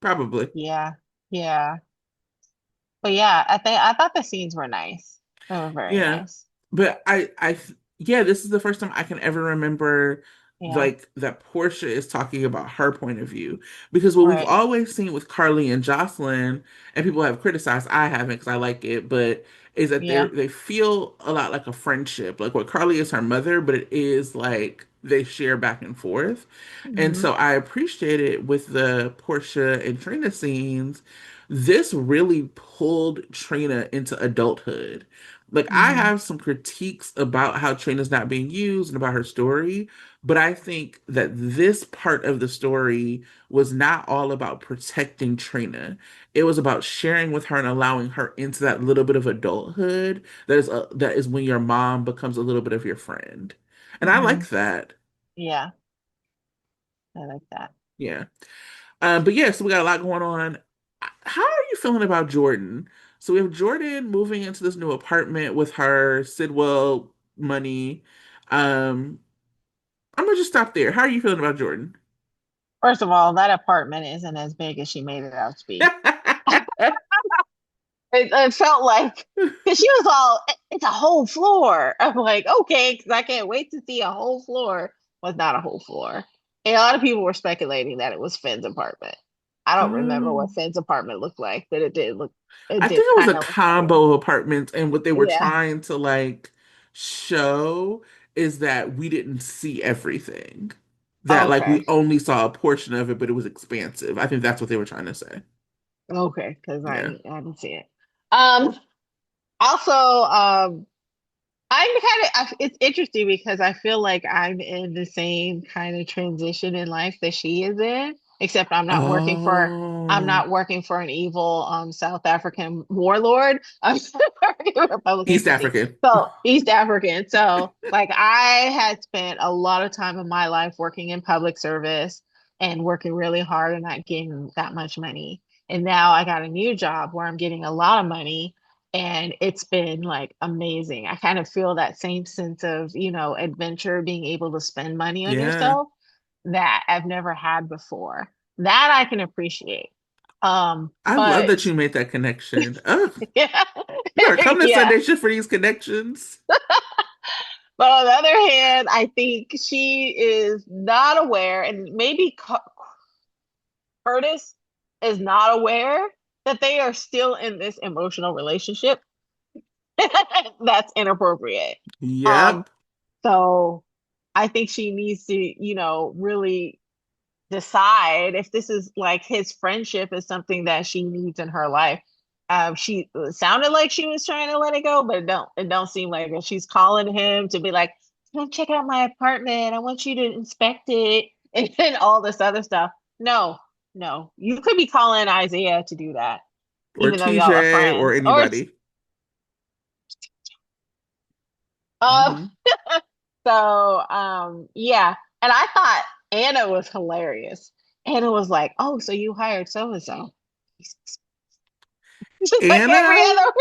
S1: probably.
S2: Yeah. Yeah. But yeah, I thought the scenes were nice. They were very
S1: Yeah.
S2: nice.
S1: But yeah, this is the first time I can ever remember
S2: Yeah.
S1: like that Portia is talking about her point of view. Because what we've
S2: Right.
S1: always seen with Carly and Jocelyn, and people have criticized, I haven't because I like it, but is that
S2: Yeah.
S1: they feel a lot like a friendship. Like what Carly is her mother, but it is like they share back and forth. And
S2: Hmm.
S1: so I appreciate it with the Portia and Trina scenes this really pulled Trina into adulthood. Like, I
S2: Hmm.
S1: have some critiques about how Trina's not being used and about her story, but I think that this part of the story was not all about protecting Trina. It was about sharing with her and allowing her into that little bit of adulthood that is when your mom becomes a little bit of your friend. And I
S2: Hmm.
S1: like that.
S2: Yeah, I like that.
S1: Yeah. But yeah, so we got a lot going on. How are you feeling about Jordan? So we have Jordan moving into this new apartment with her Sidwell money. I'm gonna just stop there. How are you feeling about Jordan?
S2: First of all, that apartment isn't as big as she made it out to be. It felt like, because she was all, it's a whole floor. I'm like, okay, because I can't wait to see a whole floor. Was not a whole floor. And a lot of people were speculating that it was Finn's apartment. I don't remember what
S1: Um,
S2: Finn's apartment looked like, but it
S1: I
S2: did
S1: think it was a
S2: kind of look that way.
S1: combo of apartments, and what they were
S2: Yeah.
S1: trying to like show is that we didn't see everything. That like
S2: Okay.
S1: we only saw a portion of it, but it was expansive. I think that's what they were trying to say.
S2: Okay. Because
S1: Yeah.
S2: I didn't see it. Um, Also, it's interesting because I feel like I'm in the same kind of transition in life that she is in, except I'm
S1: Oh,
S2: not working for an evil South African warlord. I'm working for a Republican
S1: East
S2: city.
S1: African.
S2: So East African. So like I had spent a lot of time in my life working in public service and working really hard and not getting that much money. And now I got a new job where I'm getting a lot of money and it's been like amazing. I kind of feel that same sense of, adventure, being able to spend money on
S1: Yeah.
S2: yourself that I've never had before. That I can appreciate.
S1: I love
S2: But
S1: that you made that connection. Oh,
S2: yeah,
S1: you gotta come to
S2: yeah.
S1: Sunday shift for these connections.
S2: But on the other hand, I think she is not aware, and maybe Curtis is not aware that they are still in this emotional relationship that's inappropriate. Um,
S1: Yep.
S2: So I think she needs to, really decide if this is like his friendship is something that she needs in her life. She it sounded like she was trying to let it go, but it don't seem like it. She's calling him to be like, come check out my apartment. I want you to inspect it and then all this other stuff. No, no. You could be calling Isaiah to do that,
S1: Or
S2: even though y'all are
S1: TJ or
S2: friends. Or
S1: anybody.
S2: um
S1: Hmm.
S2: Yeah. And I thought Anna was hilarious. Anna was like, "Oh, so you hired so and so." Just like every
S1: Anna,
S2: other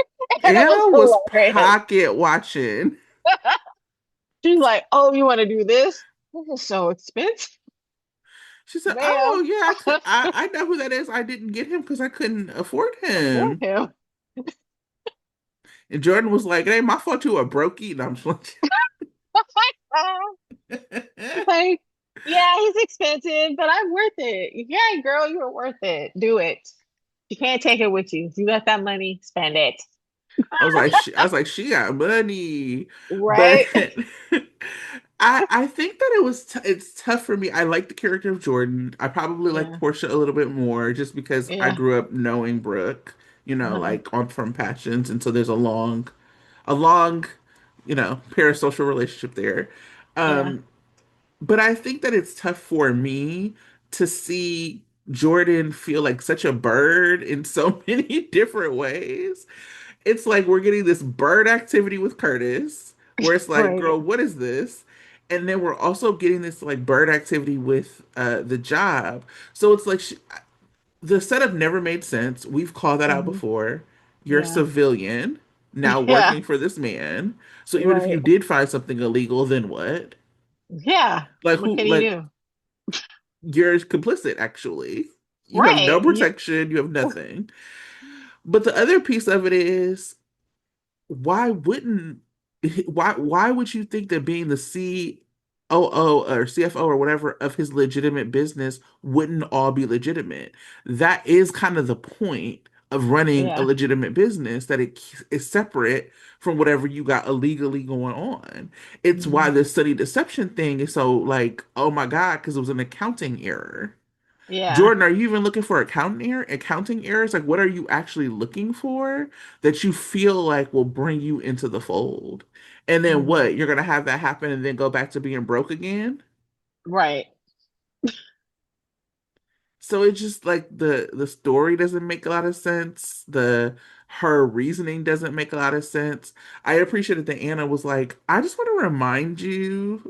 S2: Anna was
S1: Anna was
S2: hilarious.
S1: pocket watching.
S2: She's like, "Oh, you want to do this? This is so expensive,
S1: She said,
S2: ma'am."
S1: "Oh yeah, I know who that is. I didn't get him because I couldn't afford
S2: For
S1: him."
S2: him.
S1: And Jordan was like, "It ain't my fault you a brokey." No, I'm just
S2: Like, yeah, he's expensive, but I'm worth it. Yeah, girl, you're worth it. Do it. You can't take it with you. You got that money, spend it.
S1: I was like, she got money, but
S2: Right?
S1: I think that it's tough for me. I like the character of Jordan. I probably like
S2: Yeah.
S1: Portia a little bit more just because I
S2: Yeah.
S1: grew up knowing Brooke,
S2: Uh-huh.
S1: like on From Passions, and so there's a long, parasocial relationship there.
S2: Yeah.
S1: Um, but I think that it's tough for me to see Jordan feel like such a bird in so many different ways. It's like we're getting this bird activity with Curtis, where it's like,
S2: Right.
S1: girl, what is this? And then we're also getting this like bird activity with the job. So it's like the setup never made sense. We've called that out
S2: Hmm.
S1: before. You're a
S2: Yeah.
S1: civilian now
S2: Yeah.
S1: working for this man. So even if you
S2: Right.
S1: did find something illegal, then what?
S2: Yeah.
S1: Like
S2: What
S1: who?
S2: can he
S1: Like
S2: do?
S1: you're complicit. Actually, you have no
S2: Right. Yeah.
S1: protection. You have nothing. But the other piece of it is why wouldn't why would you think that being the COO or CFO or whatever of his legitimate business wouldn't all be legitimate? That is kind of the point of running a
S2: Yeah.
S1: legitimate business, that it is separate from whatever you got illegally going on. It's why
S2: Hmm.
S1: the study deception thing is so like, oh my God, because it was an accounting error.
S2: Yeah.
S1: Jordan, are you even looking for accounting errors? Like, what are you actually looking for that you feel like will bring you into the fold? And then
S2: Mhm.
S1: what? You're gonna have that happen and then go back to being broke again?
S2: Right.
S1: So it's just like the story doesn't make a lot of sense. The her reasoning doesn't make a lot of sense. I appreciated that Anna was like, I just want to remind you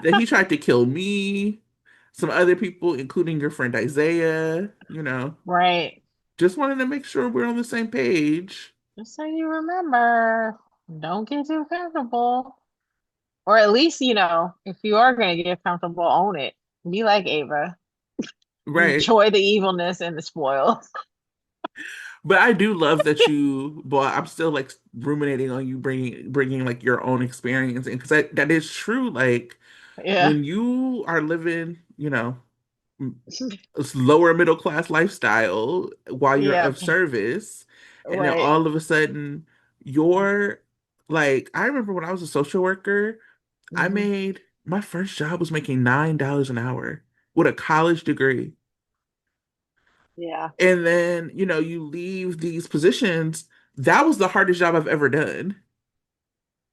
S1: that he tried to kill me, some other people, including your friend Isaiah,
S2: Right.
S1: just wanted to make sure we're on the same page.
S2: Just so you remember, don't get too comfortable. Or at least, if you are going to get comfortable, own it. Be like Ava.
S1: Right.
S2: Enjoy the evilness and the spoils.
S1: But I do love that I'm still like ruminating on you bringing like your own experience in because that is true. Like
S2: Yeah.
S1: when you are living, this lower middle class lifestyle while you're
S2: Yeah.
S1: of service, and then
S2: Right.
S1: all of a sudden you're like, I remember when I was a social worker, I
S2: Hmm.
S1: made my first job was making $9 an hour with a college degree.
S2: Yeah.
S1: And then, you leave these positions. That was the hardest job I've ever done.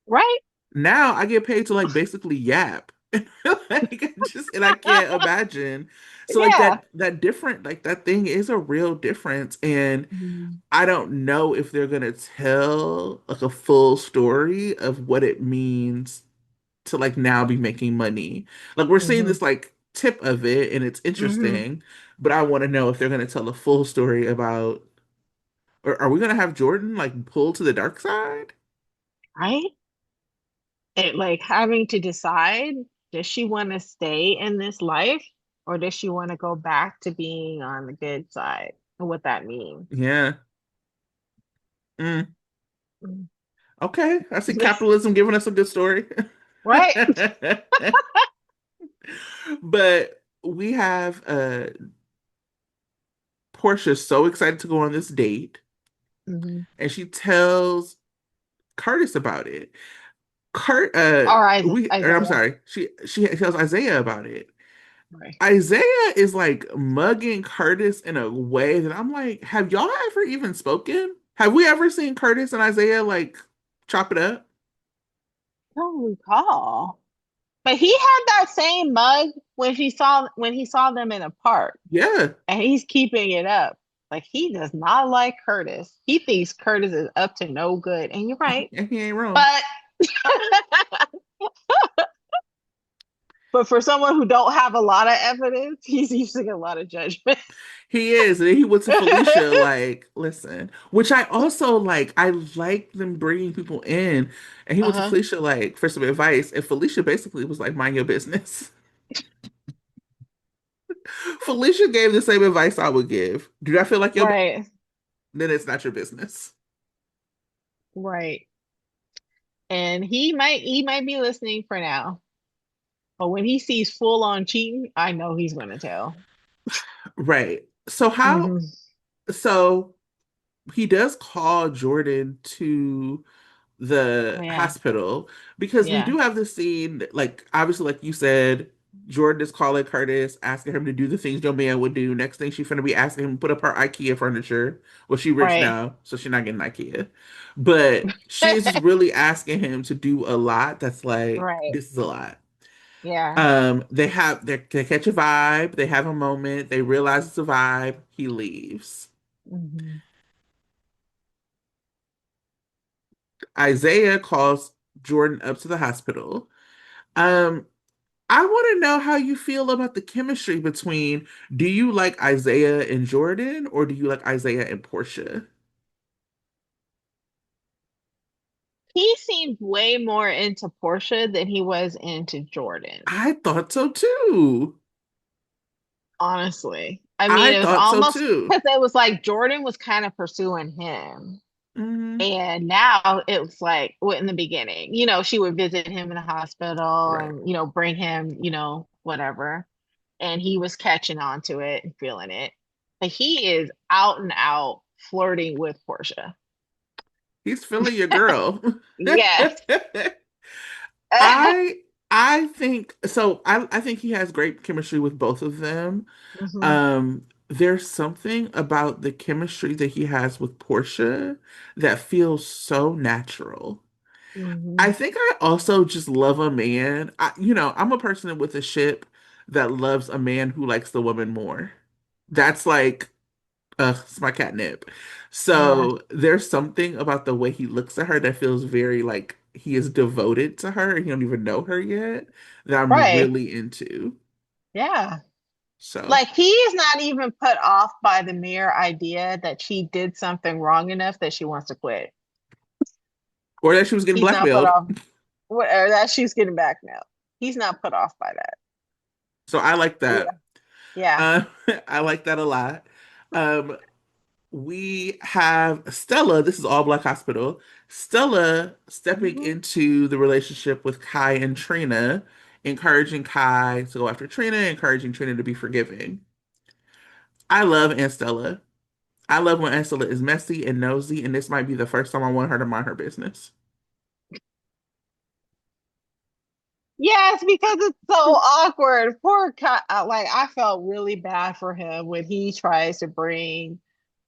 S2: Right?
S1: Now I get paid to like basically yap. Like and I can't imagine. So like
S2: Yeah.
S1: that different like that thing is a real difference. And
S2: Mhm.
S1: I don't know if they're gonna tell like a full story of what it means to like now be making money. Like we're seeing
S2: Hmm.
S1: this like tip of it and it's
S2: Hmm.
S1: interesting, but I want to know if they're gonna tell a full story about or are we gonna have Jordan like pulled to the dark side?
S2: Right? It like having to decide, does she want to stay in this life or does she want to go back to being on the good side and what that means?
S1: Yeah. Mm.
S2: Mm.
S1: Okay. I see capitalism giving us a good story.
S2: Right?
S1: But we have Portia so excited to go on this date,
S2: Hmm.
S1: and she tells Curtis about it.
S2: Or
S1: I'm
S2: Isaiah.
S1: sorry, she tells Isaiah about it.
S2: Right.
S1: Isaiah is like mugging Curtis in a way that I'm like, have y'all ever even spoken? Have we ever seen Curtis and Isaiah like chop it up?
S2: I don't recall. But he had that same mug when he saw them in a park,
S1: Yeah,
S2: and he's keeping it up. Like he does not like Curtis. He thinks Curtis is up to no good, and you're right.
S1: and he ain't wrong.
S2: But but for someone who don't have a lot of evidence, he's using a lot of judgment.
S1: He is, and then he went to Felicia like, listen, which I also like. I like them bringing people in, and he went to
S2: Uh-huh.
S1: Felicia like for some advice, and Felicia basically was like, mind your business. Felicia gave the same advice I would give. Do not feel like your business?
S2: Right.
S1: Then it's not your business.
S2: Right. And he might be listening for now. But when he sees full on cheating, I know he's gonna tell.
S1: Right. So how?
S2: Hmm.
S1: So he does call Jordan to the
S2: Yeah.
S1: hospital because we
S2: Yeah.
S1: do have this scene, like obviously, like you said, Jordan is calling Curtis, asking him to do the things your man would do. Next thing she's gonna be asking him to put up her IKEA furniture. Well, she rich
S2: Right.
S1: now, so she's not getting IKEA. But she is just really asking him to do a lot that's like,
S2: Right.
S1: this is a lot.
S2: Yeah.
S1: They catch a vibe, they have a moment, they realize it's a vibe, he leaves.
S2: Hmm.
S1: Isaiah calls Jordan up to the hospital. Um, I want to know how you feel about the chemistry between do you like Isaiah and Jordan or do you like Isaiah and Portia?
S2: He seemed way more into Portia than he was into Jordan,
S1: I thought so too.
S2: honestly. I mean,
S1: I
S2: it was
S1: thought so
S2: almost
S1: too.
S2: because it was like Jordan was kind of pursuing him.
S1: Hmm.
S2: And now it was like, well, in the beginning, she would visit him in the hospital
S1: Right.
S2: and, bring him, whatever. And he was catching on to it and feeling it. But he is out and out flirting with Portia.
S1: He's feeling your girl.
S2: Yes.
S1: I I think so. I think he has great chemistry with both of them.
S2: Hmm.
S1: There's something about the chemistry that he has with Portia that feels so natural. I
S2: Hmm.
S1: think I also just love a man. I'm a person with a ship that loves a man who likes the woman more. That's like, it's my catnip.
S2: Yeah.
S1: So there's something about the way he looks at her that feels very like he is devoted to her and he don't even know her yet that I'm
S2: Right.
S1: really into.
S2: Yeah.
S1: So,
S2: Like he is not even put off by the mere idea that she did something wrong enough that she wants to quit.
S1: or that she was getting
S2: He's not put
S1: blackmailed.
S2: off, or that she's getting back now. He's not put off by that.
S1: So I like
S2: Yeah.
S1: that.
S2: Yeah.
S1: Uh, I like that a lot. Um, we have Stella. This is all Black Hospital. Stella stepping
S2: Hmm.
S1: into the relationship with Kai and Trina, encouraging Kai to go after Trina, encouraging Trina to be forgiving. I love Aunt Stella. I love when Aunt Stella is messy and nosy, and this might be the first time I want her to mind her business.
S2: Yes, because it's so awkward. Poor Kyle, like I felt really bad for him when he tries to bring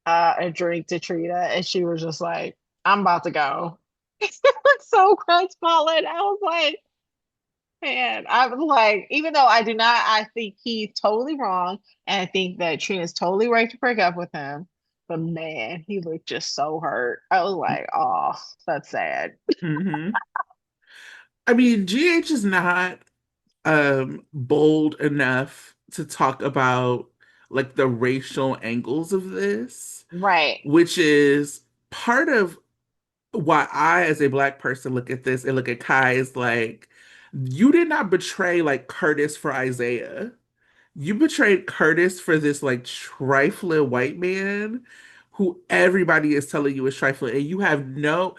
S2: a drink to Trina, and she was just like, "I'm about to go." So crestfallen. I was like, man, I was like, even though I do not, I think he's totally wrong, and I think that Trina's totally right to break up with him. But man, he looked just so hurt. I was like, oh, that's sad.
S1: Hmm. I mean, GH is not bold enough to talk about like the racial angles of this,
S2: Right.
S1: which is part of why I, as a black person, look at this and look at Kai as like, you did not betray like Curtis for Isaiah. You betrayed Curtis for this like trifling white man who everybody is telling you is trifling, and you have no.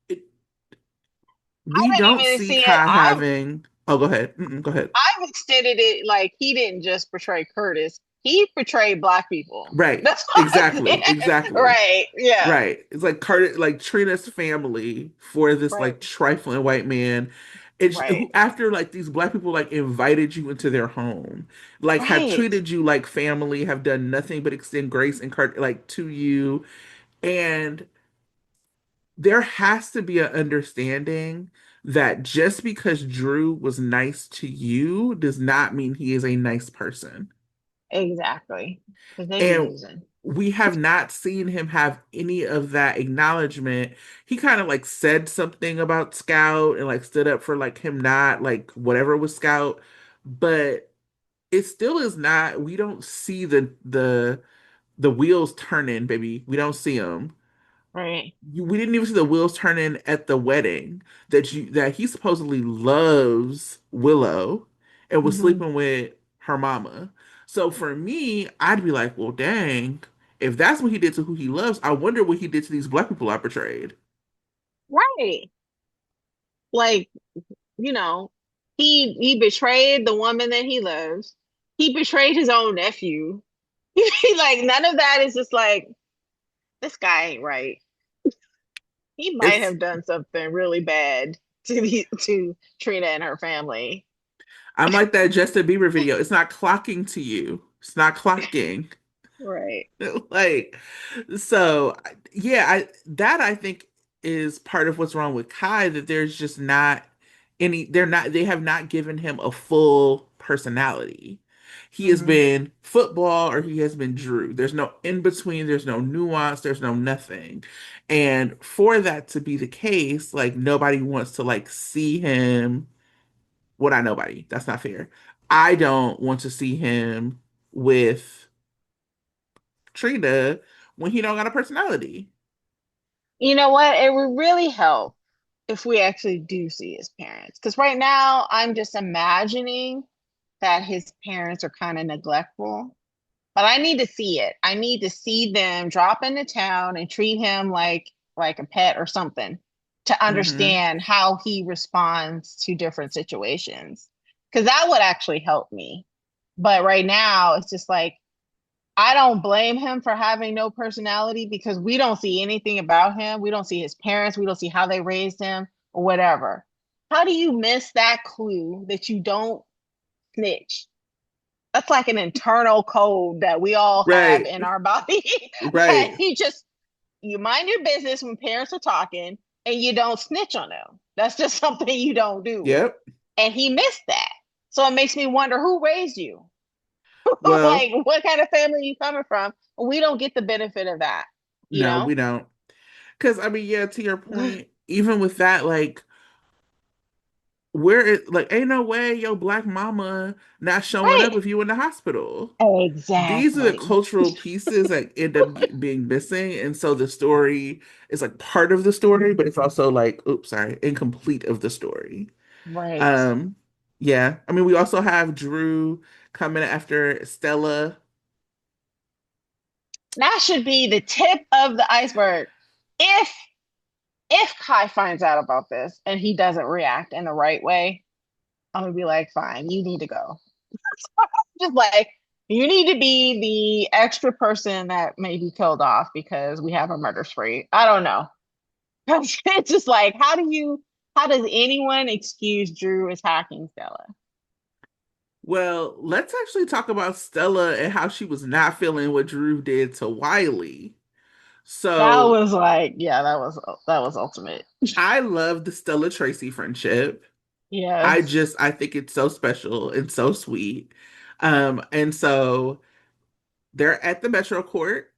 S1: It,
S2: I
S1: we
S2: didn't
S1: don't
S2: even
S1: see
S2: see it.
S1: Kai having. Oh, go ahead. Go ahead.
S2: I've extended it like he didn't just portray Curtis, he portrayed black people.
S1: Right.
S2: That's what I
S1: Exactly.
S2: said.
S1: Exactly.
S2: Right. Yeah.
S1: Right. It's like Curtis, like Trina's family for this
S2: Right.
S1: like trifling white man. It's
S2: Right.
S1: who after like these black people like invited you into their home, like have
S2: Right.
S1: treated you like family, have done nothing but extend grace and like to you. And there has to be an understanding that just because Drew was nice to you does not mean he is a nice person.
S2: Exactly. Because they be
S1: And
S2: losing.
S1: we have not seen him have any of that acknowledgement. He kind of like said something about Scout and like stood up for like him not like whatever was Scout, but it still is not. We don't see the wheels turning, baby. We don't see them.
S2: Right.
S1: We didn't even see the wheels turning at the wedding that he supposedly loves Willow and was
S2: Hmm.
S1: sleeping with her mama. So for me, I'd be like, well, dang, if that's what he did to who he loves, I wonder what he did to these black people I betrayed.
S2: Right. Like, you know, he betrayed the woman that he loves. He betrayed his own nephew. Like none of that is just like this guy ain't right. He might
S1: It's
S2: have done something really bad to Trina and her family.
S1: I'm like that Justin Bieber video. It's not clocking to you. It's not clocking.
S2: Right.
S1: Like, so yeah, I think is part of what's wrong with Kai, that there's just not they have not given him a full personality. He has
S2: Hmm.
S1: been football or he has been Drew. There's no in between, there's no nuance, there's no nothing. And for that to be the case, like nobody wants to like see him. Well, not nobody. That's not fair. I don't want to see him with Trina when he don't got a personality.
S2: You know what? It would really help if we actually do see his parents. Because right now, I'm just imagining that his parents are kind of neglectful. But I need to see it. I need to see them drop into town and treat him like a pet or something to
S1: Hmm.
S2: understand how he responds to different situations. Because that would actually help me. But right now, it's just like I don't blame him for having no personality because we don't see anything about him. We don't see his parents. We don't see how they raised him or whatever. how do you miss that clue that you don't snitch? That's like an internal code that we all have
S1: Right,
S2: in our body that
S1: right.
S2: you mind your business when parents are talking and you don't snitch on them. That's just something you don't do.
S1: Yep.
S2: And he missed that. So it makes me wonder who raised you?
S1: Well,
S2: Like what kind of family you coming from? We don't get the benefit of that, you
S1: no, we
S2: know?
S1: don't. Because I mean, yeah, to your point, even with that, like, where it like ain't no way your black mama not showing up
S2: Right.
S1: if you in the hospital. These are the
S2: Exactly.
S1: cultural pieces that end up being missing, and so the story is like part of the story, but it's also like, oops, sorry, incomplete of the story.
S2: Right.
S1: Um, yeah. I mean, we also have Drew coming after Stella.
S2: That should be the tip of the iceberg. If if Kai finds out about this and he doesn't react in the right way, I'm gonna be like, fine, you need to go. Just like you need to be the extra person that may be killed off because we have a murder spree. I don't know. It's just like, how does anyone excuse Drew attacking Stella?
S1: Well, let's actually talk about Stella and how she was not feeling what Drew did to Wiley.
S2: That
S1: So
S2: was like, yeah, that was ultimate.
S1: I love the Stella Tracy friendship.
S2: Yes.
S1: I think it's so special and so sweet. And so they're at the Metro Court.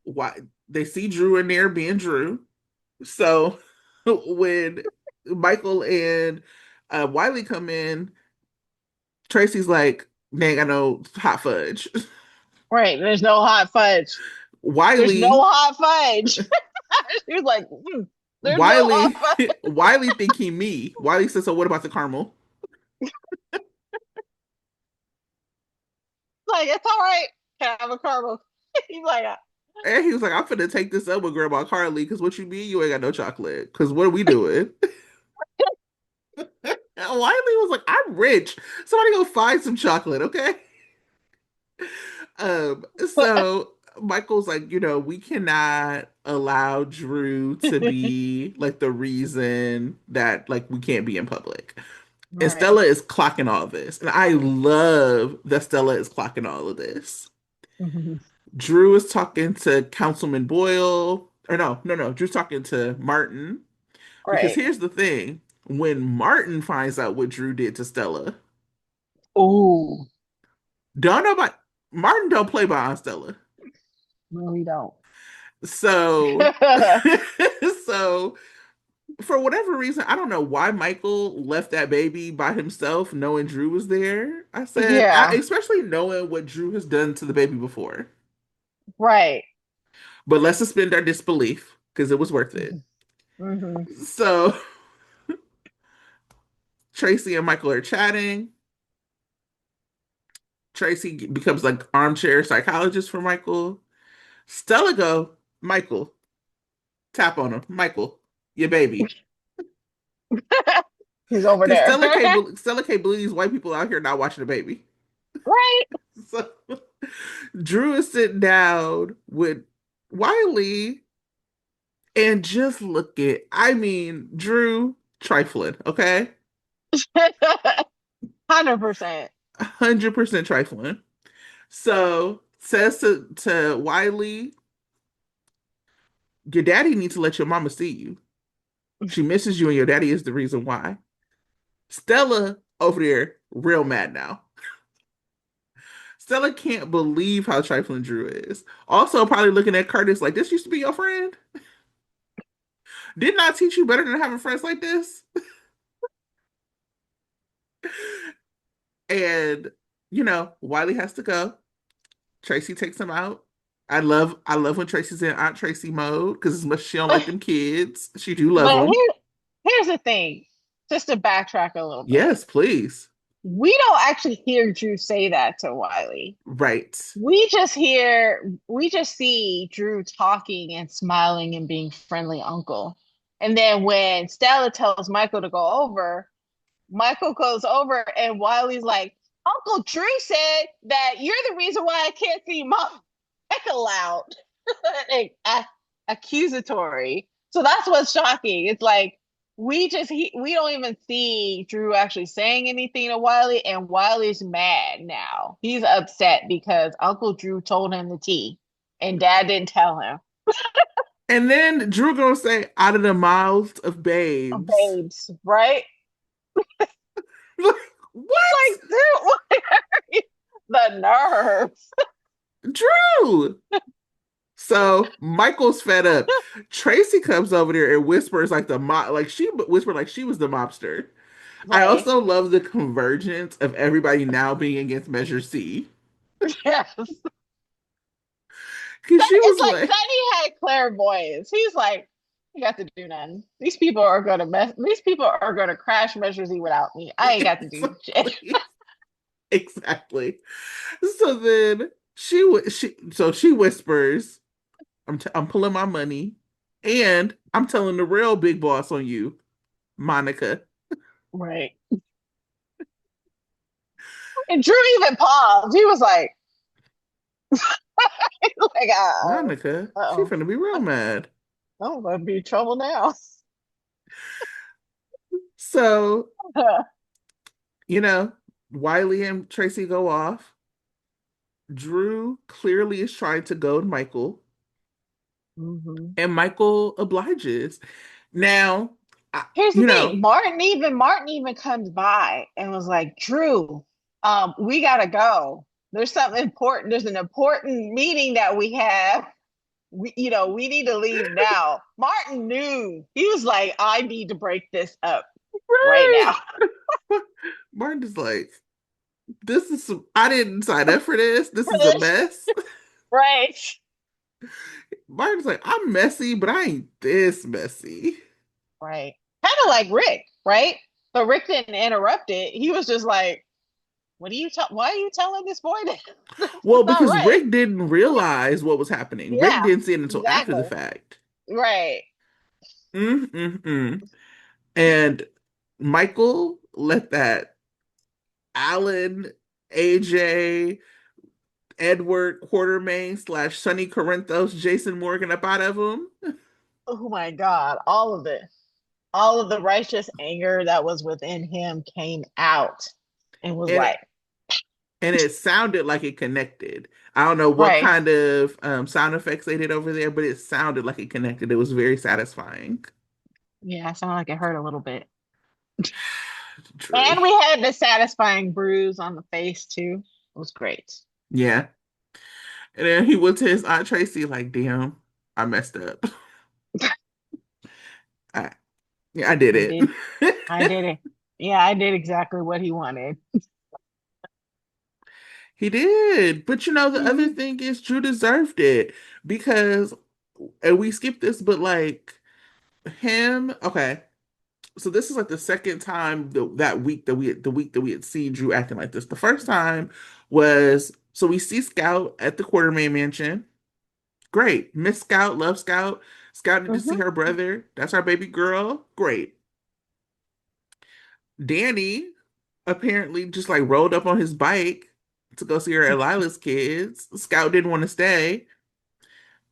S1: Why they see Drew in there being Drew. So when Michael and Wiley come in, Tracy's like, they ain't got no hot fudge.
S2: Right. There's no hot fudge. There's no
S1: Wiley,
S2: hot fudge. She was like, there's no hot
S1: Wiley,
S2: fudge.
S1: Wiley think he me. Wiley says, so what about the caramel?
S2: Like, it's all right. Can I have a caramel? He's like,
S1: And he was like, I'm finna take this up with Grandma Carly, because what you mean you ain't got no chocolate? Because what are we doing? And Wiley was like, I'm rich. Somebody go find some chocolate, okay? So Michael's like, we cannot allow Drew to be like the reason that like we can't be in public. And
S2: right.
S1: Stella is clocking all this. And I love that Stella is clocking all of this.
S2: Mhm.
S1: Drew is talking to Councilman Boyle. Or no, no, no. Drew's talking to Martin. Because
S2: Right.
S1: here's the thing. When Martin finds out what Drew did to Stella,
S2: Ooh,
S1: don't nobody Martin don't play by Aunt Stella.
S2: no, we don't.
S1: So so for whatever reason, I don't know why Michael left that baby by himself, knowing Drew was there. I said,
S2: Yeah,
S1: especially knowing what Drew has done to the baby before.
S2: right.
S1: But let's suspend our disbelief because it was worth it.
S2: Hmm.
S1: So Tracy and Michael are chatting. Tracy becomes like armchair psychologist for Michael. Stella go, Michael, tap on him. Michael, your baby.
S2: He's over
S1: Because
S2: there.
S1: Stella can't believe these white people out here not watching the baby.
S2: Right.
S1: So Drew is sitting down with Wiley and just look at, I mean, Drew trifling, okay?
S2: 100%.
S1: 100% trifling. So says to Wiley, your daddy needs to let your mama see you. She misses you, and your daddy is the reason why. Stella over there, real mad now. Stella can't believe how trifling Drew is. Also, probably looking at Curtis like, this used to be your friend? Didn't I teach you better than having friends like this? And, Wiley has to go. Tracy takes him out. I love when Tracy's in Aunt Tracy mode because as much as she don't like them kids, she do love
S2: But
S1: them.
S2: here's the thing, just to backtrack a little bit.
S1: Yes, please.
S2: We don't actually hear Drew say that to Wiley.
S1: Right.
S2: We just see Drew talking and smiling and being friendly uncle. And then when Stella tells Michael to go over, Michael goes over and Wiley's like, Uncle Drew said that you're the reason why I can't see Mom. Heck aloud. Like, accusatory. So that's what's shocking. It's like we don't even see Drew actually saying anything to Wiley, and Wiley's mad now. He's upset because Uncle Drew told him the tea, and Dad didn't tell him.
S1: And then Drew gonna say, out of the mouths of
S2: Oh,
S1: babes.
S2: babes, right?
S1: Like, what?
S2: Like, dude, the nerve.
S1: Drew. So Michael's fed up. Tracy comes over there and whispers like the mob, like she whispered like she was the mobster. I
S2: Right.
S1: also love the convergence of everybody now being against Measure C.
S2: Yes.
S1: Because she
S2: It's
S1: was
S2: like
S1: like,
S2: Sonny had clairvoyance. He's like, you got to do nothing. These people are gonna mess. These people are gonna crash Measure Z without me. I ain't got to do shit.
S1: exactly, exactly. So then she whispers, I'm pulling my money, and I'm telling the real big boss on you, Monica.
S2: Right. And Drew even paused. He was like, like,
S1: Monica, she
S2: oh,
S1: finna be real mad.
S2: I'm gonna be in trouble now.
S1: So, you know, Wiley and Tracy go off. Drew clearly is trying to goad Michael,
S2: hmm
S1: and Michael obliges. Now,
S2: Here's the
S1: you
S2: thing.
S1: know,
S2: Martin even comes by and was like, Drew, we gotta go. There's something important. There's an important meeting that we have. We need to leave now. Martin knew. He was like, I need to break this up right
S1: right.
S2: now.
S1: Martin is like, this is some, I didn't sign up for this. This
S2: For
S1: is a
S2: this,
S1: mess.
S2: right?
S1: Martin's like, I'm messy, but I ain't this messy.
S2: Right. Kind of like Rick, right? But Rick didn't interrupt it. He was just like, "What are you why are you telling this boy that
S1: Well,
S2: that's not
S1: because
S2: right?"
S1: Rick didn't realize what was happening. Rick
S2: Yeah,
S1: didn't see it until after the
S2: exactly.
S1: fact.
S2: Right.
S1: Mm-mm-mm. And Michael let that Alan, AJ, Edward Quartermain slash Sonny Corinthos, Jason Morgan up out of him.
S2: Oh my God. All of it. All of the righteous anger that was within him came out and was
S1: And
S2: like,
S1: and it sounded like it connected. I don't know what
S2: right.
S1: kind of sound effects they did over there, but it sounded like it connected. It was very satisfying.
S2: Yeah, it sounded like it hurt a little bit.
S1: True.
S2: And we had the satisfying bruise on the face too. It was great.
S1: Yeah. And then he went to his Aunt Tracy, like, damn, I messed up. I, yeah, I did
S2: I
S1: it.
S2: did. I did it. Yeah, I did exactly what he wanted.
S1: He did. But you know, the other
S2: Mhm.
S1: thing is Drew deserved it because, and we skipped this, but like him, okay. So this is like the second time that week the week that we had seen Drew acting like this. The first time was so we see Scout at the Quartermain Mansion. Great. Miss Scout, love Scout. Scout need to see
S2: Mhm.
S1: her brother. That's our baby girl. Great. Danny apparently just like rolled up on his bike to go see her at Lila's kids. Scout didn't want to stay.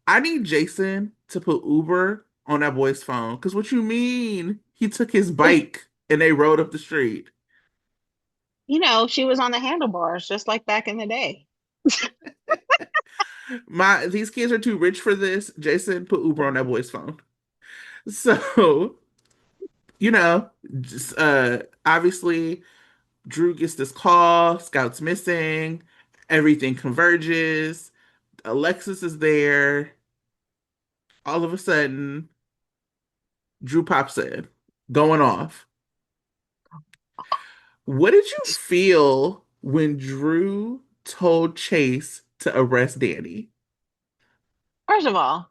S1: I need Jason to put Uber on that boy's phone. Because what you mean? He took his bike and they rode up the street.
S2: She was on the handlebars just like back in the day.
S1: These kids are too rich for this. Jason put Uber on that boy's phone. So, you know, just, obviously Drew gets this call, Scout's missing, everything converges. Alexis is there. All of a sudden, Drew pops in, going off. What did you feel when Drew told Chase to arrest Danny?
S2: First of all,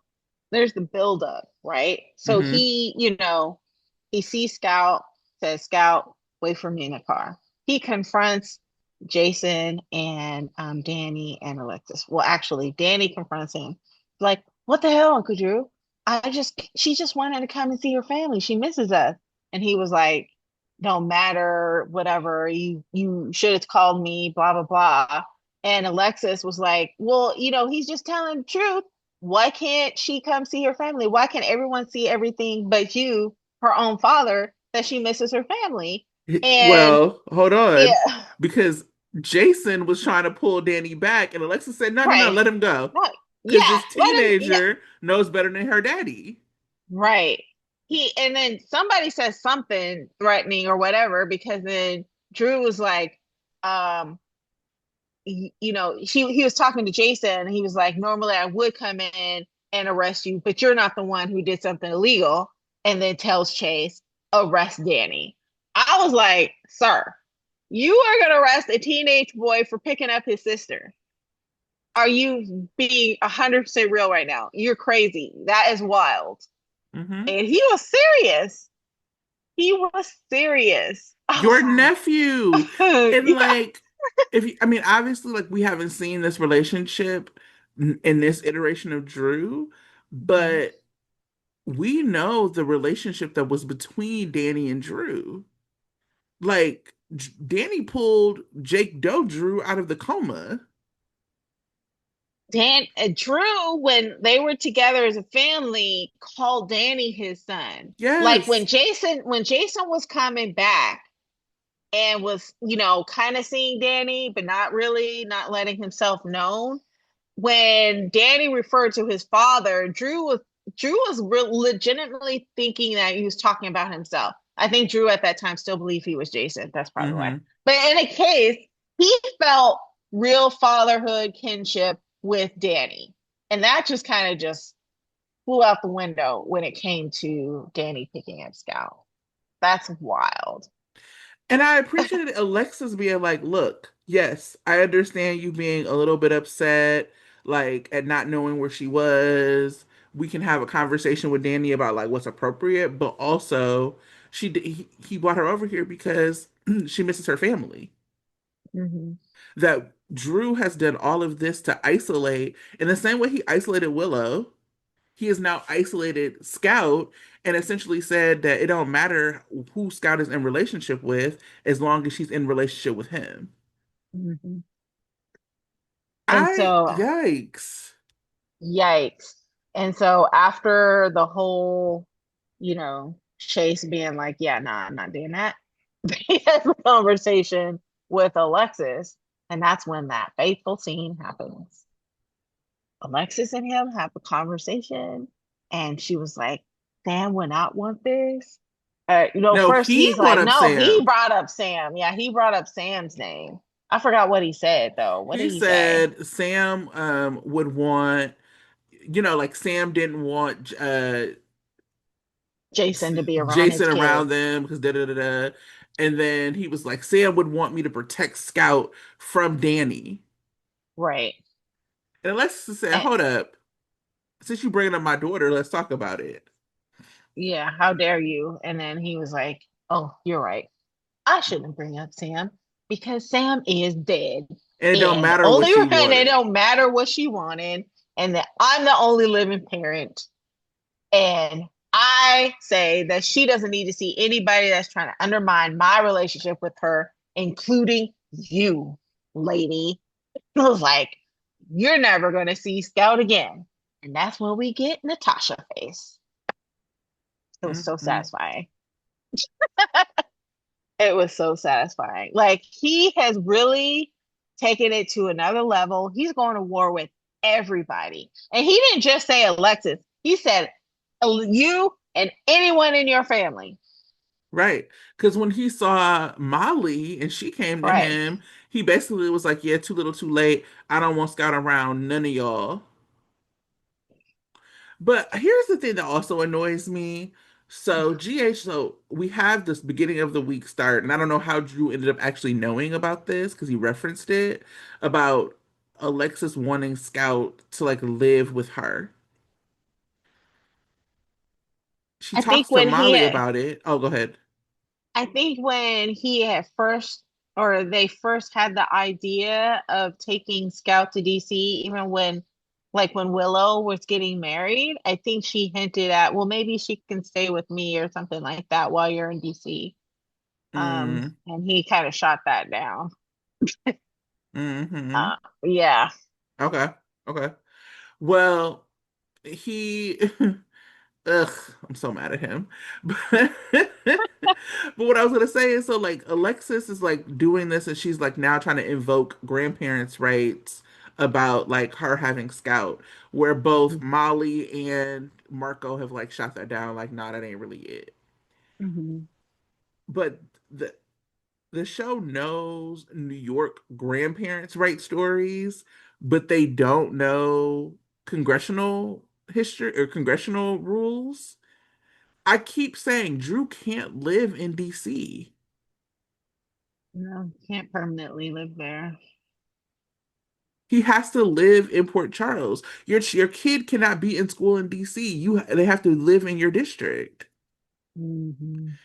S2: there's the buildup, right? So
S1: Hmm.
S2: he sees Scout, says, Scout, wait for me in the car. He confronts Jason and Danny and Alexis. Well, actually, Danny confronts him. Like, what the hell, Uncle Drew? She just wanted to come and see her family. She misses us. And he was like, don't matter, whatever. You should have called me, blah, blah, blah. And Alexis was like, well, he's just telling the truth. Why can't she come see her family? Why can't everyone see everything but you? her own father that she misses her family. And
S1: Well, hold on,
S2: yeah,
S1: because Jason was trying to pull Danny back, and Alexa said, "No, no, no,
S2: right.
S1: let him go,"
S2: No,
S1: because
S2: yeah,
S1: this
S2: let him, yeah,
S1: teenager knows better than her daddy.
S2: right. And then somebody says something threatening or whatever, because then Drew was like, um, he was talking to Jason and he was like, normally I would come in and arrest you, but you're not the one who did something illegal. And then tells Chase, arrest Danny. I was like, sir, you are going to arrest a teenage boy for picking up his sister. Are you being 100% real right now? You're crazy. That is wild.
S1: Hmm.
S2: And he was serious. He was serious. I was
S1: Your nephew,
S2: like,
S1: and
S2: yeah.
S1: like, if you, I mean, obviously, like we haven't seen this relationship in this iteration of Drew,
S2: Mhm.
S1: but we know the relationship that was between Danny and Drew. Like, Danny pulled Jake Doe Drew out of the coma.
S2: Drew, when they were together as a family, called Danny his son. Like
S1: Yes.
S2: When Jason was coming back and was, kind of seeing Danny, but not really, not letting himself known. When Danny referred to his father, Drew was legitimately thinking that he was talking about himself. I think Drew at that time still believed he was Jason. That's probably why.
S1: Hmm.
S2: But in a case, he felt real fatherhood kinship with Danny. And that just kind of just flew out the window when it came to Danny picking up Scout. That's wild.
S1: And I appreciated Alexis being like, look, yes, I understand you being a little bit upset, like at not knowing where she was. We can have a conversation with Danny about like what's appropriate, but also he brought her over here because she misses her family.
S2: Hmm.
S1: That Drew has done all of this to isolate, in the same way he isolated Willow, he has now isolated Scout and essentially said that it don't matter who Scout is in relationship with as long as she's in relationship with him.
S2: Hmm. And so,
S1: Yikes.
S2: yikes. And so after the whole, Chase being like, yeah, nah, I'm not doing that, he has a conversation with Alexis. And that's when that fateful scene happens. Alexis and him have a conversation, and she was like, Sam would not want this.
S1: No,
S2: First
S1: he
S2: he's
S1: brought
S2: like,
S1: up
S2: no, he
S1: Sam.
S2: brought up Sam. Yeah, he brought up Sam's name. I forgot what he said though. What
S1: He
S2: did he say?
S1: said Sam would want, like Sam didn't want
S2: Jason to be around his
S1: Jason
S2: kid.
S1: around them because da da da da. And then he was like, Sam would want me to protect Scout from Danny.
S2: Right.
S1: And Alexis said,
S2: And,
S1: hold up. Since you bringing up my daughter, let's talk about it.
S2: yeah, how dare you? And then he was like, oh, you're right. I shouldn't bring up Sam because Sam is dead.
S1: And it don't
S2: And
S1: matter what
S2: only
S1: she
S2: and it
S1: wanted.
S2: don't matter what she wanted, and that I'm the only living parent. And I say that she doesn't need to see anybody that's trying to undermine my relationship with her, including you, lady. It was like, you're never going to see Scout again. And that's when we get Natasha face. It was so
S1: Mm-mm.
S2: satisfying. It was so satisfying. Like, he has really taken it to another level. He's going to war with everybody. And he didn't just say Alexis, he said you and anyone in your family.
S1: Right. Because when he saw Molly and she came to
S2: Right.
S1: him, he basically was like, yeah, too little, too late. I don't want Scout around none of y'all. But here's the thing that also annoys me. So, GH, so we have this beginning of the week start, and I don't know how Drew ended up actually knowing about this because he referenced it about Alexis wanting Scout to like live with her. She
S2: I think
S1: talks to
S2: when he
S1: Molly
S2: had,
S1: about it. Oh, go ahead.
S2: I think when he had first, or they first had the idea of taking Scout to DC, even when Willow was getting married, I think she hinted at, well, maybe she can stay with me or something like that while you're in DC.
S1: Mm,
S2: And he kind of shot that down.
S1: mm-hmm.
S2: Uh, yeah.
S1: Okay. Okay. Well, he Ugh, I'm so mad at him. But what I was gonna say is, so like Alexis is like doing this, and she's like now trying to invoke grandparents' rights about like her having Scout, where both Molly and Marco have like shot that down, like, nah, that ain't really it.
S2: Hmm.
S1: But the the show knows New York grandparents' right stories, but they don't know congressional history or congressional rules. I keep saying Drew can't live in DC.
S2: No, can't permanently live there.
S1: He has to live in Port Charles. Your kid cannot be in school in DC. They have to live in your district.
S2: Hmm.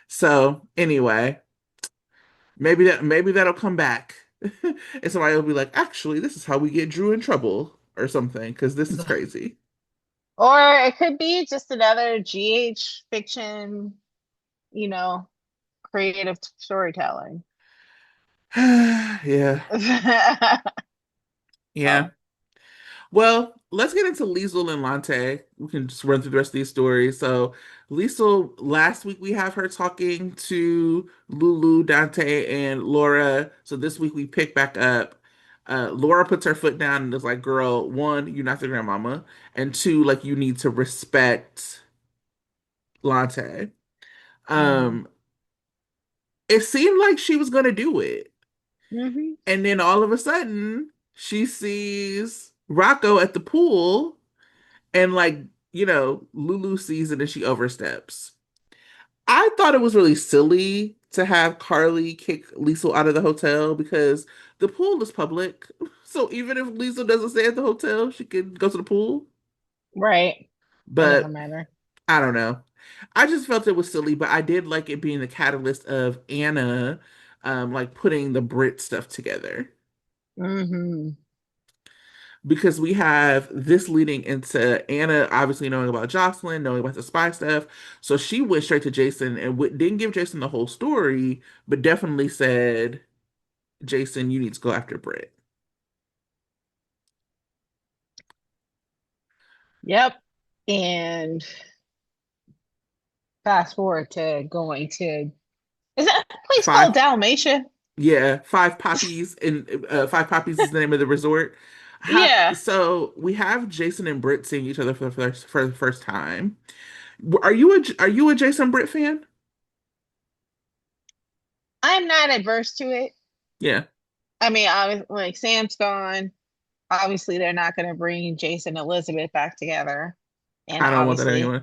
S1: So anyway, maybe that'll come back. And somebody will be like, actually, this is how we get Drew in trouble or something, because this is crazy.
S2: Or it could be just another GH fiction, you know, creative storytelling.
S1: Yeah, yeah.
S2: Oh,
S1: Well, let's get into Liesel and Lante. We can just run through the rest of these stories. So, Liesel, last week we have her talking to Lulu, Dante, and Laura. So this week we pick back up. Laura puts her foot down and is like, "Girl, one, you're not the grandmama, and two, like you need to respect Lante."
S2: mm-hmm.
S1: Um, it seemed like she was gonna do it,
S2: Hmm.
S1: and then all of a sudden she sees Rocco at the pool. And like, Lulu sees it and she oversteps. I thought it was really silly to have Carly kick Liesel out of the hotel because the pool is public. So even if Liesel doesn't stay at the hotel, she can go to the pool.
S2: Right. It doesn't
S1: But
S2: matter.
S1: I don't know. I just felt it was silly, but I did like it being the catalyst of Anna like putting the Brit stuff together.
S2: Hmm.
S1: Because we have this leading into Anna obviously knowing about Jocelyn, knowing about the spy stuff. So she went straight to Jason and didn't give Jason the whole story, but definitely said, Jason, you need to go after Britt.
S2: Yep. And fast forward to going to, is that a place called
S1: Five,
S2: Dalmatia?
S1: yeah, Five Poppies, and Five Poppies is the name of the resort.
S2: Yeah.
S1: So we have Jason and Britt seeing each other for the first time. Are you a Jason Britt fan?
S2: I'm not adverse to it.
S1: Yeah,
S2: I mean, like Sam's gone. Obviously, they're not going to bring Jason and Elizabeth back together. And
S1: I don't want that anyway.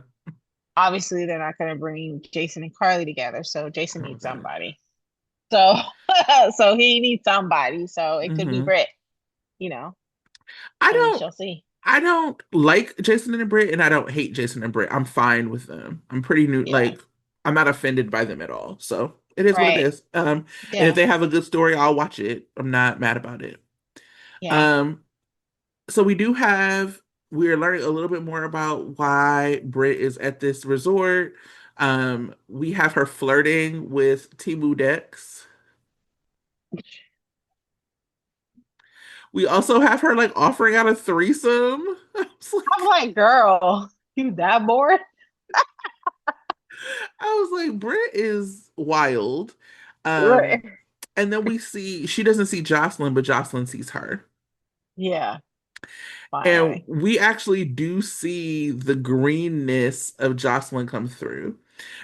S2: obviously, they're not going to bring Jason and Carly together. So
S1: I
S2: Jason
S1: don't want
S2: needs
S1: that.
S2: somebody. So, so he needs somebody. So it could be
S1: Hmm.
S2: Britt, you know,
S1: I
S2: and we
S1: don't
S2: shall see.
S1: I don't like Jason and Britt, and I don't hate Jason and Britt. I'm fine with them. I'm pretty new,
S2: Yeah.
S1: like I'm not offended by them at all. So it is what it
S2: Right.
S1: is. And if
S2: Yeah.
S1: they have a good story, I'll watch it. I'm not mad about it.
S2: Yeah.
S1: Um, so we're learning a little bit more about why Britt is at this resort. We have her flirting with Timu Dex. We also have her like offering out a threesome. I was
S2: I'm
S1: like,
S2: like, girl, you that bored?
S1: I was like, Britt is wild.
S2: Right.
S1: Um, and then we see she doesn't see Jocelyn, but Jocelyn sees her.
S2: Yeah.
S1: And
S2: Finally.
S1: we actually do see the greenness of Jocelyn come through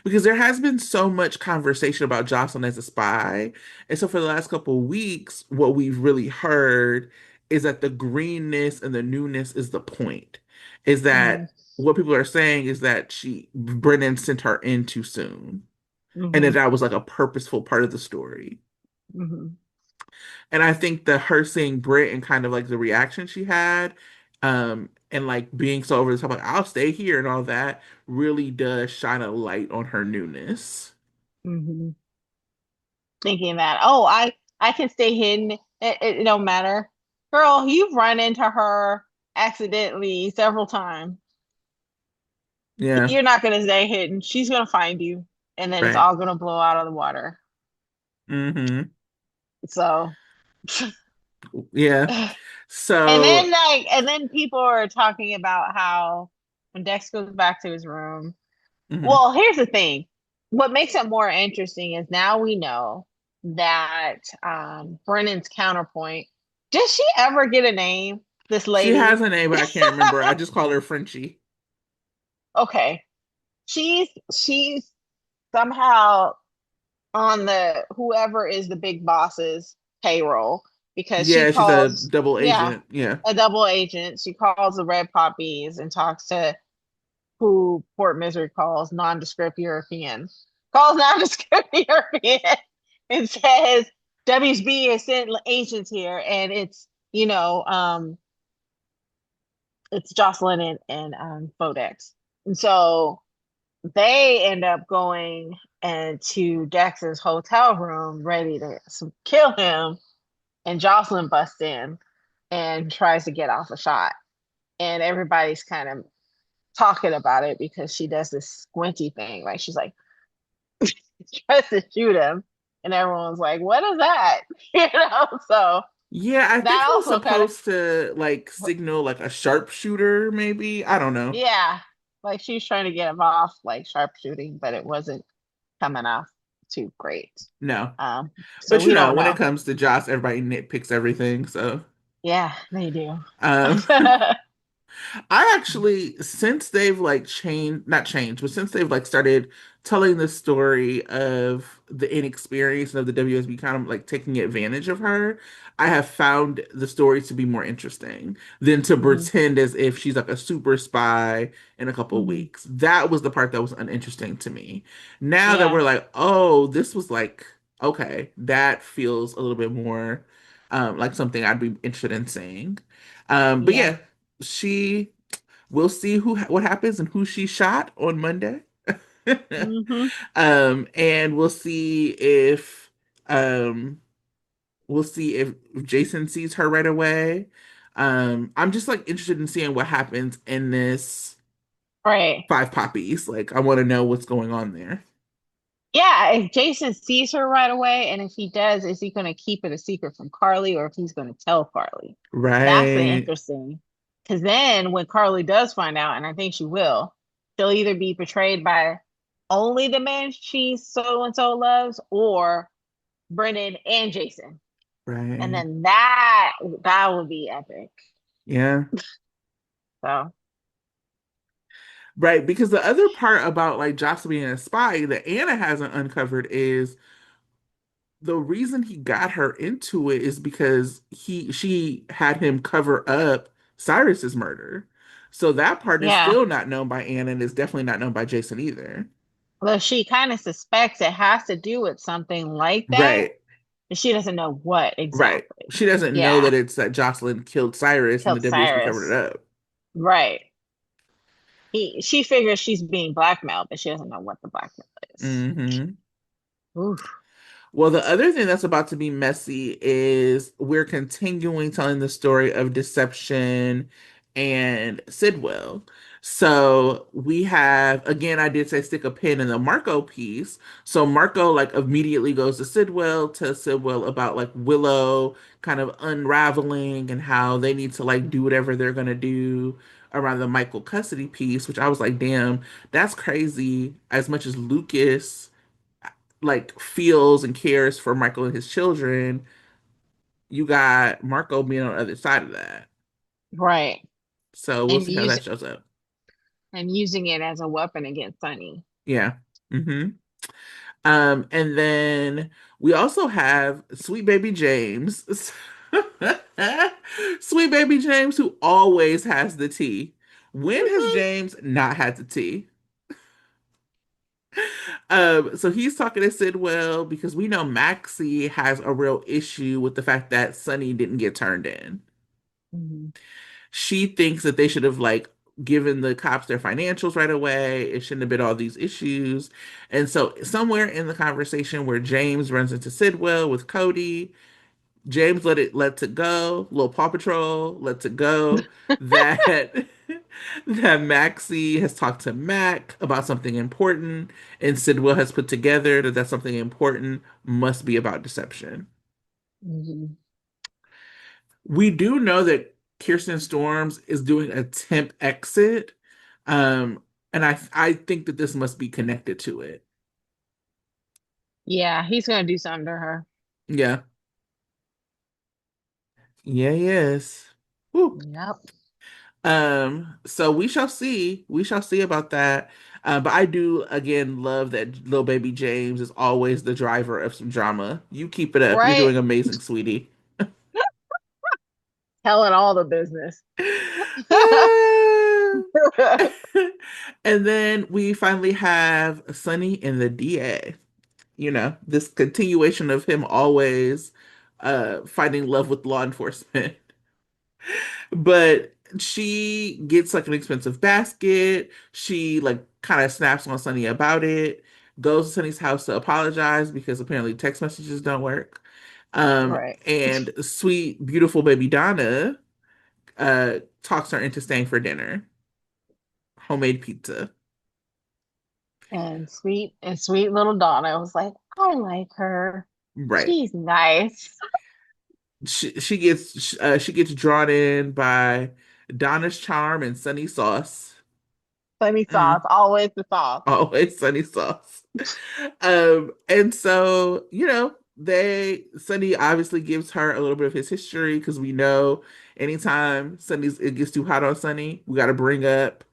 S1: because there has been so much conversation about Jocelyn as a spy. And so for the last couple of weeks, what we've really heard is that the greenness and the newness is the point. Is
S2: Hmm.
S1: that what people are saying is that Brennan sent her in too soon, and
S2: Hmm.
S1: that was like a purposeful part of the story.
S2: Hmm.
S1: And I think that her seeing Brit and kind of like the reaction she had, and like being so over the top, like I'll stay here and all that, really does shine a light on her newness.
S2: Hmm. Thinking that, oh, I can stay hidden. It don't matter. Girl, you've run into her accidentally several times.
S1: Yeah,
S2: You're not gonna stay hidden. She's gonna find you, and then it's
S1: right.
S2: all gonna blow out of the water.
S1: Mm-hmm.
S2: So,
S1: Yeah.
S2: and then
S1: So,
S2: like, and then people are talking about how when Dex goes back to his room.
S1: Hmm.
S2: Well, here's the thing. What makes it more interesting is now we know that Brennan's counterpoint. Did she ever get a name? This
S1: She has
S2: lady?
S1: a name, but I can't remember. I just call her Frenchie.
S2: Okay. She's somehow on the whoever is the big boss's payroll because she
S1: Yeah, she's a
S2: calls,
S1: double
S2: yeah,
S1: agent. Yeah.
S2: a double agent. She calls the Red Poppies and talks to who Port Misery calls nondescript European. Calls nondescript European and says WSB has sent agents here and it's Jocelyn and Fodex. And so they end up going and to Dex's hotel room ready to kill him, and Jocelyn busts in and tries to get off a shot. And everybody's kind of talking about it because she does this squinty thing. Like she's like tries to shoot him. And everyone's like, what is that? So
S1: Yeah, I think
S2: that
S1: it was
S2: also kind of,
S1: supposed to like signal like a sharpshooter, maybe. I don't know.
S2: yeah, like she's trying to get him off like sharpshooting, but it wasn't coming off too great.
S1: No.
S2: Um, so
S1: But you
S2: we
S1: know,
S2: don't
S1: when it
S2: know.
S1: comes to Joss, everybody nitpicks everything. So,
S2: Yeah, they do.
S1: um, I actually, since they've like changed, not changed, but since they've like started telling the story of the inexperience and of the WSB kind of like taking advantage of her, I have found the stories to be more interesting than to
S2: Mhm.
S1: pretend as if she's like a super spy in a couple of
S2: Mhm.
S1: weeks. That was the part that was uninteresting to me. Now that we're
S2: Yeah,
S1: like, oh, this was like, okay, that feels a little bit more like something I'd be interested in seeing. But
S2: yeah.
S1: yeah, she we'll see what happens and who she shot on Monday.
S2: Hmm.
S1: And um we'll see if Jason sees her right away. I'm just like interested in seeing what happens in this
S2: Right.
S1: Five Poppies. Like I want to know what's going on there.
S2: Yeah, if Jason sees her right away, and if he does, is he going to keep it a secret from Carly or if he's going to tell Carly? That's the
S1: Right,
S2: interesting. Because then when Carly does find out, and I think she will, she'll either be betrayed by only the man she so and so loves or Brennan and Jason. And
S1: right.
S2: then that would be epic.
S1: Yeah.
S2: So,
S1: Right, because the other part about like Jocelyn being a spy that Anna hasn't uncovered is the reason he got her into it is because she had him cover up Cyrus's murder. So that part is
S2: yeah.
S1: still not known by Anna and is definitely not known by Jason either.
S2: Well, she kind of suspects it has to do with something like that,
S1: Right,
S2: but she doesn't know what
S1: right.
S2: exactly.
S1: She doesn't know
S2: Yeah.
S1: that it's that Jocelyn killed Cyrus and the
S2: Killed
S1: WSB covered
S2: Cyrus.
S1: it up.
S2: Right. She figures she's being blackmailed, but she doesn't know what the blackmail is.
S1: Hmm.
S2: Oof.
S1: Well, the other thing that's about to be messy is we're continuing telling the story of deception and Sidwell. So we have, again, I did say stick a pin in the Marco piece. So Marco like immediately goes to Sidwell, tells Sidwell about like Willow kind of unraveling and how they need to like do whatever they're gonna do around the Michael custody piece, which I was like, damn, that's crazy. As much as Lucas like feels and cares for Michael and his children, you got Marco being on the other side of that.
S2: Right.
S1: So we'll
S2: And
S1: see how
S2: use
S1: that shows up.
S2: and using it as a weapon against Sonny.
S1: Yeah. Hmm. And then we also have Sweet Baby James. Sweet Baby James, who always has the tea. When has
S2: Hmm.
S1: James not had the tea? So he's talking to Sidwell because we know Maxie has a real issue with the fact that Sonny didn't get turned in.
S2: Hmm.
S1: She thinks that they should have like given the cops their financials right away. It shouldn't have been all these issues. And so somewhere in the conversation where James runs into Sidwell with Cody, James lets it go, little Paw Patrol lets it go that that Maxie has talked to Mac about something important, and Sidwell has put together that that something important must be about deception.
S2: Hmm.
S1: We do know that Kirsten Storms is doing a temp exit. Um, and I think that this must be connected to it.
S2: Yeah, he's gonna do something to her.
S1: Yeah. Yeah, yes. Woo.
S2: Yep.
S1: So we shall see. We shall see about that. But I do again love that little baby James is always the driver of some drama. You keep it up. You're
S2: Right?
S1: doing amazing, sweetie.
S2: Telling all the business.
S1: And then we finally have Sonny and the DA. You know, this continuation of him always finding love with law enforcement. But she gets like an expensive basket. She like kind of snaps on Sonny about it, goes to Sonny's house to apologize because apparently text messages don't work.
S2: Right.
S1: And sweet, beautiful baby Donna talks her into staying for dinner. Homemade pizza.
S2: And sweet little Donna was like, I like her.
S1: Right.
S2: She's nice.
S1: She gets drawn in by Donna's charm and Sunny sauce.
S2: Sunny sauce,
S1: Mm,
S2: always the sauce.
S1: always Sunny sauce. And so, Sunny obviously gives her a little bit of his history because we know anytime it gets too hot on Sunny, we got to bring up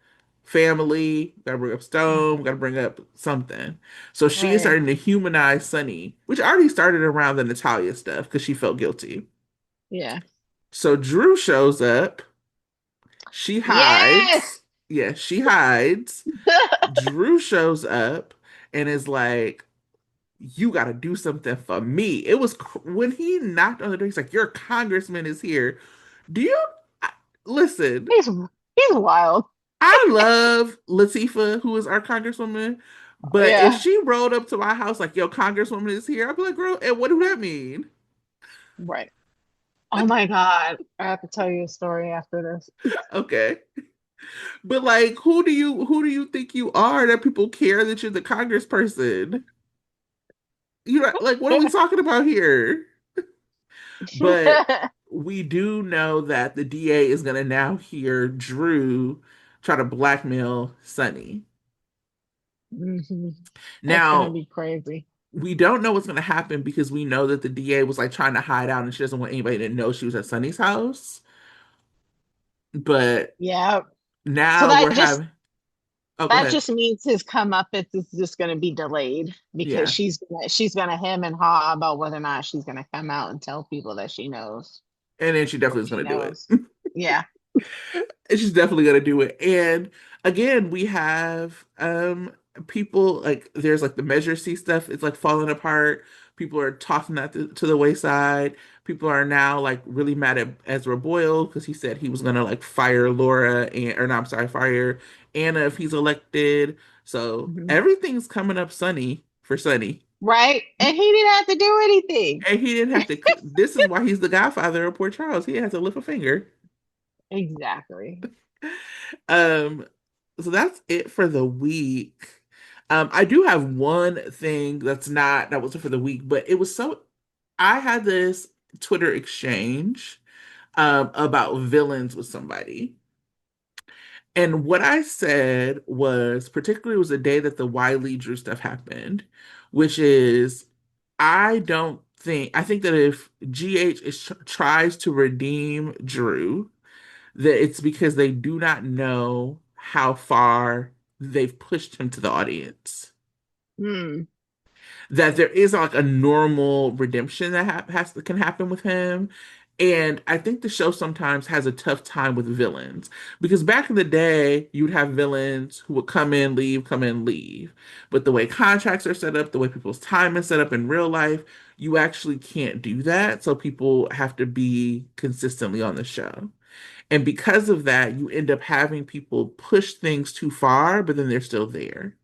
S1: family, got to bring up Stone, got to bring up something. So she is
S2: Right.
S1: starting to humanize Sunny, which already started around the Natalia stuff because she felt guilty.
S2: Yeah.
S1: So Drew shows up. She
S2: Yes.
S1: hides. Yeah, she hides. Drew shows up and is like, "You got to do something for me." It was when he knocked on the door. He's like, "Your congressman is here." Do you I- listen?
S2: He's he's wild.
S1: I love Latifah, who is our congresswoman, but if
S2: Yeah.
S1: she rolled up to my house like, "Your congresswoman is here," I'd be like, "Girl, and what do that mean?"
S2: Right. Oh my God. I have to tell you a story after this.
S1: Okay, but like, who do you think you are that people care that you're the congressperson? You know, like, what are we talking about here? But we do know that the DA is going to now hear Drew try to blackmail Sonny.
S2: Mhm. That's gonna
S1: Now,
S2: be crazy.
S1: we don't know what's going to happen because we know that the DA was like trying to hide out and she doesn't want anybody to know she was at Sonny's house. But
S2: Yeah. So
S1: now we're having, oh, go
S2: that
S1: ahead.
S2: just means his comeuppance is just gonna be delayed because
S1: Yeah.
S2: she's gonna hem and haw about whether or not she's gonna come out and tell people that she knows
S1: And then she
S2: what
S1: definitely is
S2: she
S1: going to do it.
S2: knows. Yeah.
S1: And she's definitely gonna do it. And again, we have people like there's like the Measure C stuff, it's like falling apart. People are tossing that to the wayside. People are now like really mad at Ezra Boyle because he said he was gonna like fire Laura and or no, I'm sorry, fire Anna if he's elected. So
S2: Mhm.
S1: everything's coming up sunny for Sunny.
S2: Right? And he didn't have to do anything.
S1: And he didn't have to this is why he's the godfather of Port Charles. He didn't have to lift a finger.
S2: Exactly.
S1: Um, so that's it for the week. I do have one thing that wasn't for the week, but it was so I had this Twitter exchange about villains with somebody. And what I said was particularly was the day that the Wiley Drew stuff happened, which is I think that if GH tries to redeem Drew, that it's because they do not know how far they've pushed him to the audience.
S2: Hmm.
S1: That there is like a normal redemption that can happen with him. And I think the show sometimes has a tough time with villains because back in the day, you'd have villains who would come in, leave. But the way contracts are set up, the way people's time is set up in real life, you actually can't do that. So people have to be consistently on the show. And because of that, you end up having people push things too far, but then they're still there.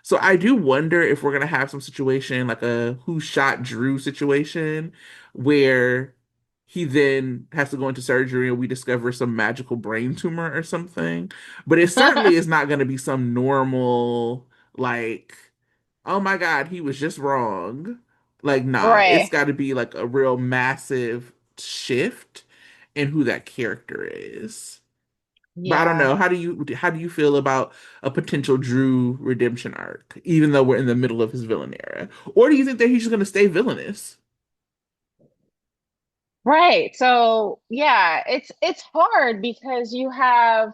S1: So I do wonder if we're gonna have some situation like a who shot Drew situation where he then has to go into surgery and we discover some magical brain tumor or something. But it certainly is not gonna be some normal, like, oh my God, he was just wrong. Like, nah, it's
S2: Right.
S1: gotta be like a real massive shift in who that character is. But I don't
S2: Yeah.
S1: know. How do you feel about a potential Drew redemption arc, even though we're in the middle of his villain era? Or do you think that he's just gonna stay villainous?
S2: Right. So yeah, it's hard because you have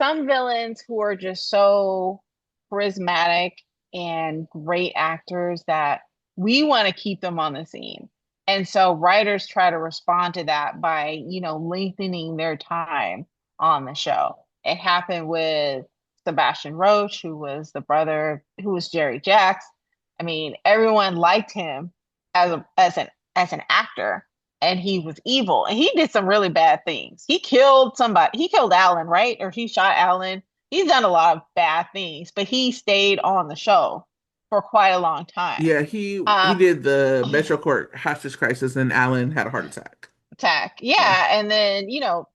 S2: some villains who are just so charismatic and great actors that we want to keep them on the scene. And so writers try to respond to that by, lengthening their time on the show. It happened with Sebastian Roach, who was the brother, who was Jerry Jacks. I mean, everyone liked him as an actor, and he was evil and he did some really bad things. He killed somebody. He killed Alan, right? Or he shot Alan. He's done a lot of bad things, but he stayed on the show for quite a long time.
S1: Yeah, he
S2: Uh,
S1: did the Metro Court hostage crisis, and Alan had a heart attack.
S2: Attack.
S1: Yeah.
S2: Yeah, and then,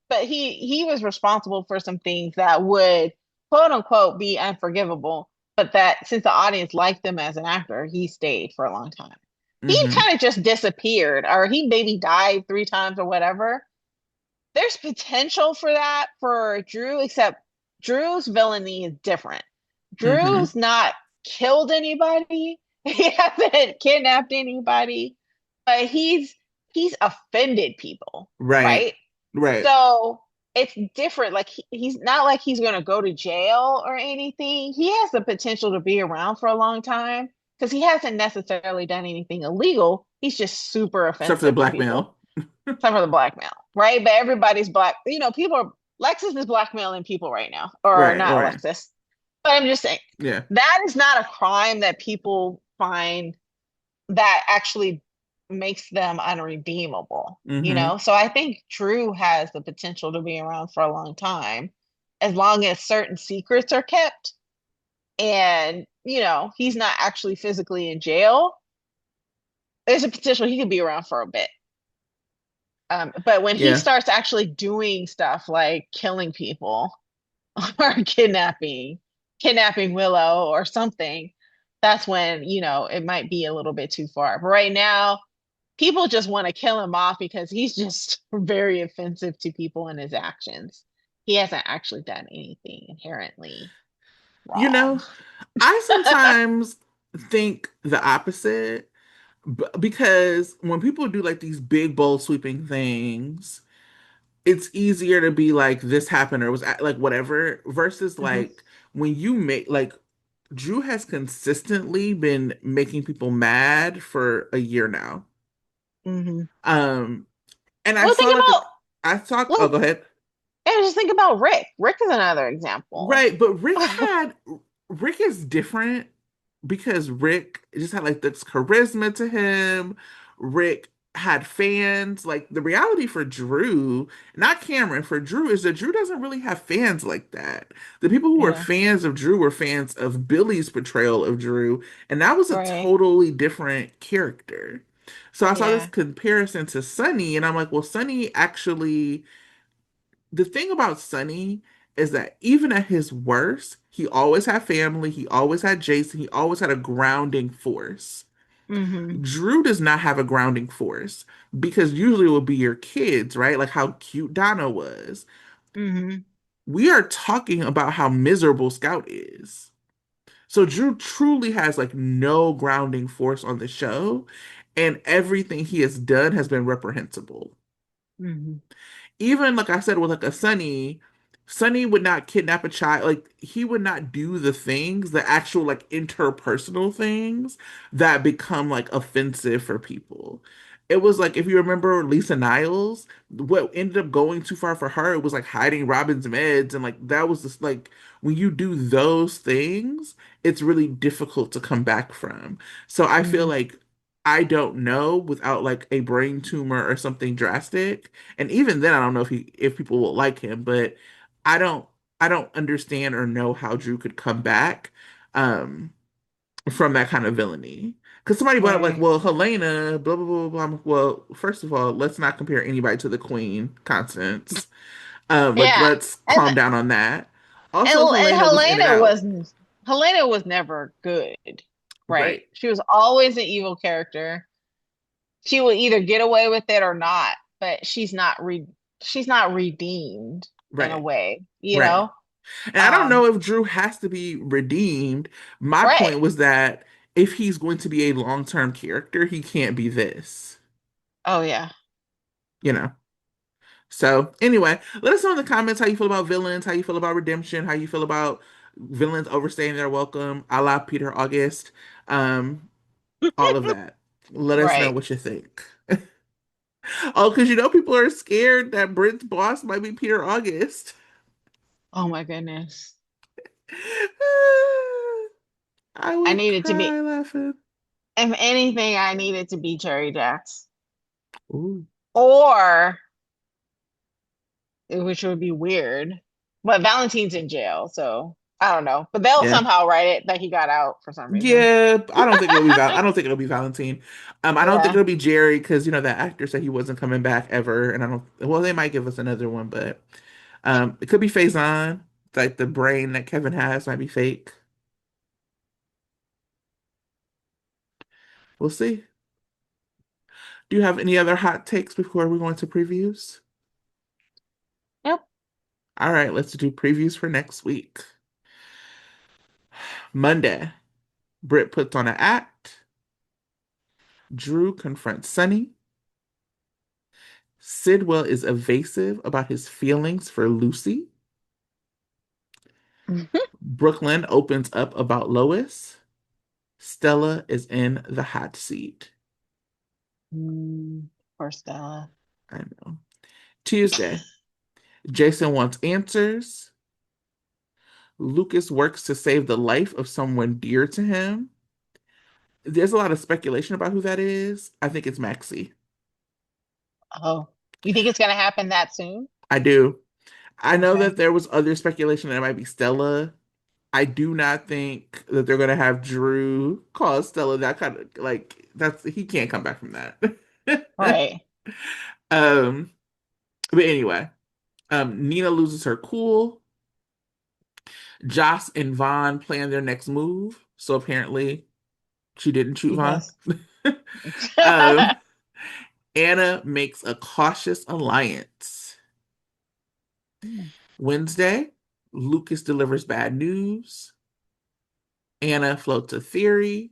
S2: but he was responsible for some things that would quote unquote be unforgivable, but that since the audience liked him as an actor, he stayed for a long time. He
S1: Hmm.
S2: kind of just disappeared, or he maybe died 3 times or whatever. There's potential for that for Drew, except Drew's villainy is different.
S1: Hmm.
S2: Drew's not killed anybody. He hasn't kidnapped anybody, but he's offended people,
S1: Right.
S2: right?
S1: Right.
S2: So it's different. Like he's not like he's gonna go to jail or anything. He has the potential to be around for a long time because he hasn't necessarily done anything illegal. He's just super
S1: Except for the
S2: offensive to people.
S1: blackmail.
S2: Except for the blackmail, right? But everybody's black. People are Lexus is blackmailing people right now, or
S1: Right,
S2: not
S1: right.
S2: Alexis. But I'm just saying
S1: Yeah.
S2: that is not a crime that people find that actually makes them unredeemable,
S1: Hmm.
S2: So I think Drew has the potential to be around for a long time as long as certain secrets are kept and, he's not actually physically in jail. There's a potential he could be around for a bit. But when he
S1: Yeah.
S2: starts actually doing stuff like killing people or kidnapping Willow or something, that's when, it might be a little bit too far. But right now, people just want to kill him off because he's just very offensive to people in his actions. He hasn't actually done anything inherently
S1: You
S2: wrong.
S1: know, I sometimes think the opposite because when people do like these big, bold, sweeping things, it's easier to be like, this happened or was like whatever, versus
S2: Hmm.
S1: like when you make like Drew has consistently been making people mad for a year now.
S2: Hmm.
S1: Um, and I
S2: Well,
S1: saw
S2: think
S1: like a,
S2: about
S1: I thought, oh,
S2: well,
S1: go ahead.
S2: and just think about Rick. Rick is another example.
S1: Right, but Rick is different because Rick just had like this charisma to him. Rick had fans. Like the reality for Drew, not Cameron, for Drew is that Drew doesn't really have fans like that. The people who were
S2: Yeah,
S1: fans of Drew were fans of Billy's portrayal of Drew, and that was a
S2: right.
S1: totally different character. So I saw this
S2: Yeah.
S1: comparison to Sonny, and I'm like, well, Sonny actually, the thing about Sonny is that even at his worst, he always had family, he always had Jason, he always had a grounding force.
S2: Hmm.
S1: Drew does not have a grounding force because usually it will be your kids, right? Like how cute Donna was.
S2: Hmm.
S1: We are talking about how miserable Scout is. So Drew truly has like no grounding force on the show, and everything he has done has been reprehensible.
S2: Hmm.
S1: Even like I said with like a Sonny would not kidnap a child. Like he would not do the things, the actual like interpersonal things that become like offensive for people. It was like if you remember Lisa Niles, what ended up going too far for her, it was like hiding Robin's meds, and like that was just like when you do those things, it's really difficult to come back from. So I feel
S2: Hmm.
S1: like I don't know without like a brain tumor or something drastic, and even then I don't know if people will like him, but I don't I don't understand or know how Drew could come back um from that kind of villainy. Because somebody brought up like,
S2: Right.
S1: well, Helena, blah blah blah blah. Well, first of all, let's not compare anybody to the Queen, Constance. Like
S2: Yeah.
S1: let's
S2: And
S1: calm down on that.
S2: and
S1: Also,
S2: and
S1: Helena was in and out.
S2: Helena was never good, right?
S1: Right.
S2: She was always an evil character. She will either get away with it or not, but she's not redeemed. in a
S1: Right.
S2: way, you
S1: Right.
S2: know?
S1: And I don't know
S2: Um,
S1: if Drew has to be redeemed. My
S2: right.
S1: point was that if he's going to be a long-term character, he can't be this,
S2: Oh yeah.
S1: you know. So anyway, let us know in the comments how you feel about villains, how you feel about redemption, how you feel about villains overstaying their welcome, a la Peter August, um, all of that. Let us know
S2: Right.
S1: what you think. Oh, because people are scared that Brit's boss might be Peter August.
S2: Oh my goodness.
S1: I
S2: I
S1: would
S2: needed to be,
S1: cry laughing.
S2: if anything, I needed to be Cherry Jacks.
S1: Ooh,
S2: Or, which would be weird. But Valentine's in jail, so I don't know. But they'll
S1: yeah.
S2: somehow write it that he got out for some reason.
S1: Yeah, I don't think it'll be I don't think it'll be Valentine. I don't think
S2: Yeah.
S1: it'll be Jerry because that actor said he wasn't coming back ever, and I don't. Well, they might give us another one, but it could be Faison. Like the brain that Kevin has might be fake. We'll see. Do you have any other hot takes before we go into previews?
S2: Yep.
S1: All right, let's do previews for next week. Monday, Britt puts on an act. Drew confronts Sonny. Sidwell is evasive about his feelings for Lucy. Brooklyn opens up about Lois. Stella is in the hot seat.
S2: Poor Stella.
S1: I know. Tuesday, Jason wants answers. Lucas works to save the life of someone dear to him. There's a lot of speculation about who that is. I think it's Maxie.
S2: Oh, you think it's gonna happen that soon?
S1: I do. I know
S2: Okay.
S1: that there was other speculation that it might be Stella. I do not think that they're gonna have Drew call Stella that kind of like that's he can't come back from that.
S2: Right.
S1: um, but anyway, Nina loses her cool. Joss and Vaughn plan their next move. So apparently she didn't shoot Vaughn.
S2: Yes.
S1: um, Anna makes a cautious alliance. Wednesday, Lucas delivers bad news. Anna floats a theory.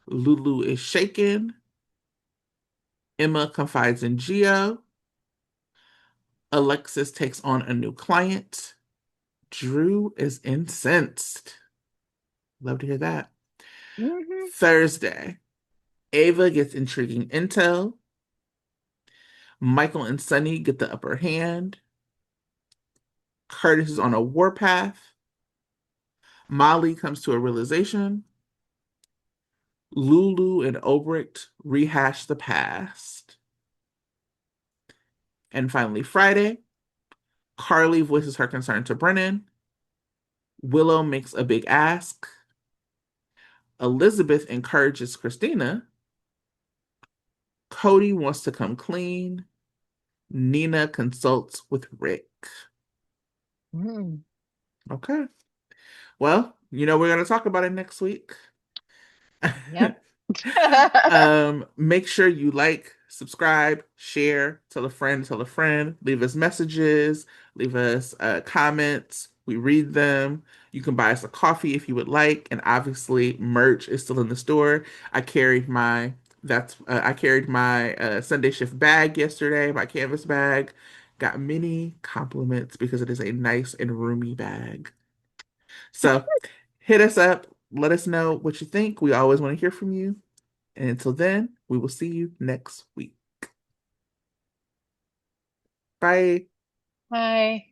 S1: Lulu is shaken. Emma confides in Gio. Alexis takes on a new client. Drew is incensed. Love to hear that.
S2: Hmm.
S1: Thursday, Ava gets intriguing intel. Michael and Sonny get the upper hand. Curtis is on a warpath. Molly comes to a realization. Lulu and Obrecht rehash the past. And finally, Friday, Carly voices her concern to Brennan. Willow makes a big ask. Elizabeth encourages Christina. Cody wants to come clean. Nina consults with Rick.
S2: Mm.
S1: Okay. Well, we're going to talk about it next week.
S2: Yep.
S1: Make sure you like, subscribe, share, tell a friend, leave us messages, leave us comments. We read them. You can buy us a coffee if you would like, and obviously merch is still in the store. I carried my Sunday shift bag yesterday, my canvas bag. Got many compliments because it is a nice and roomy bag. So hit us up. Let us know what you think. We always want to hear from you. And until then, we will see you next week. Bye.
S2: Bye.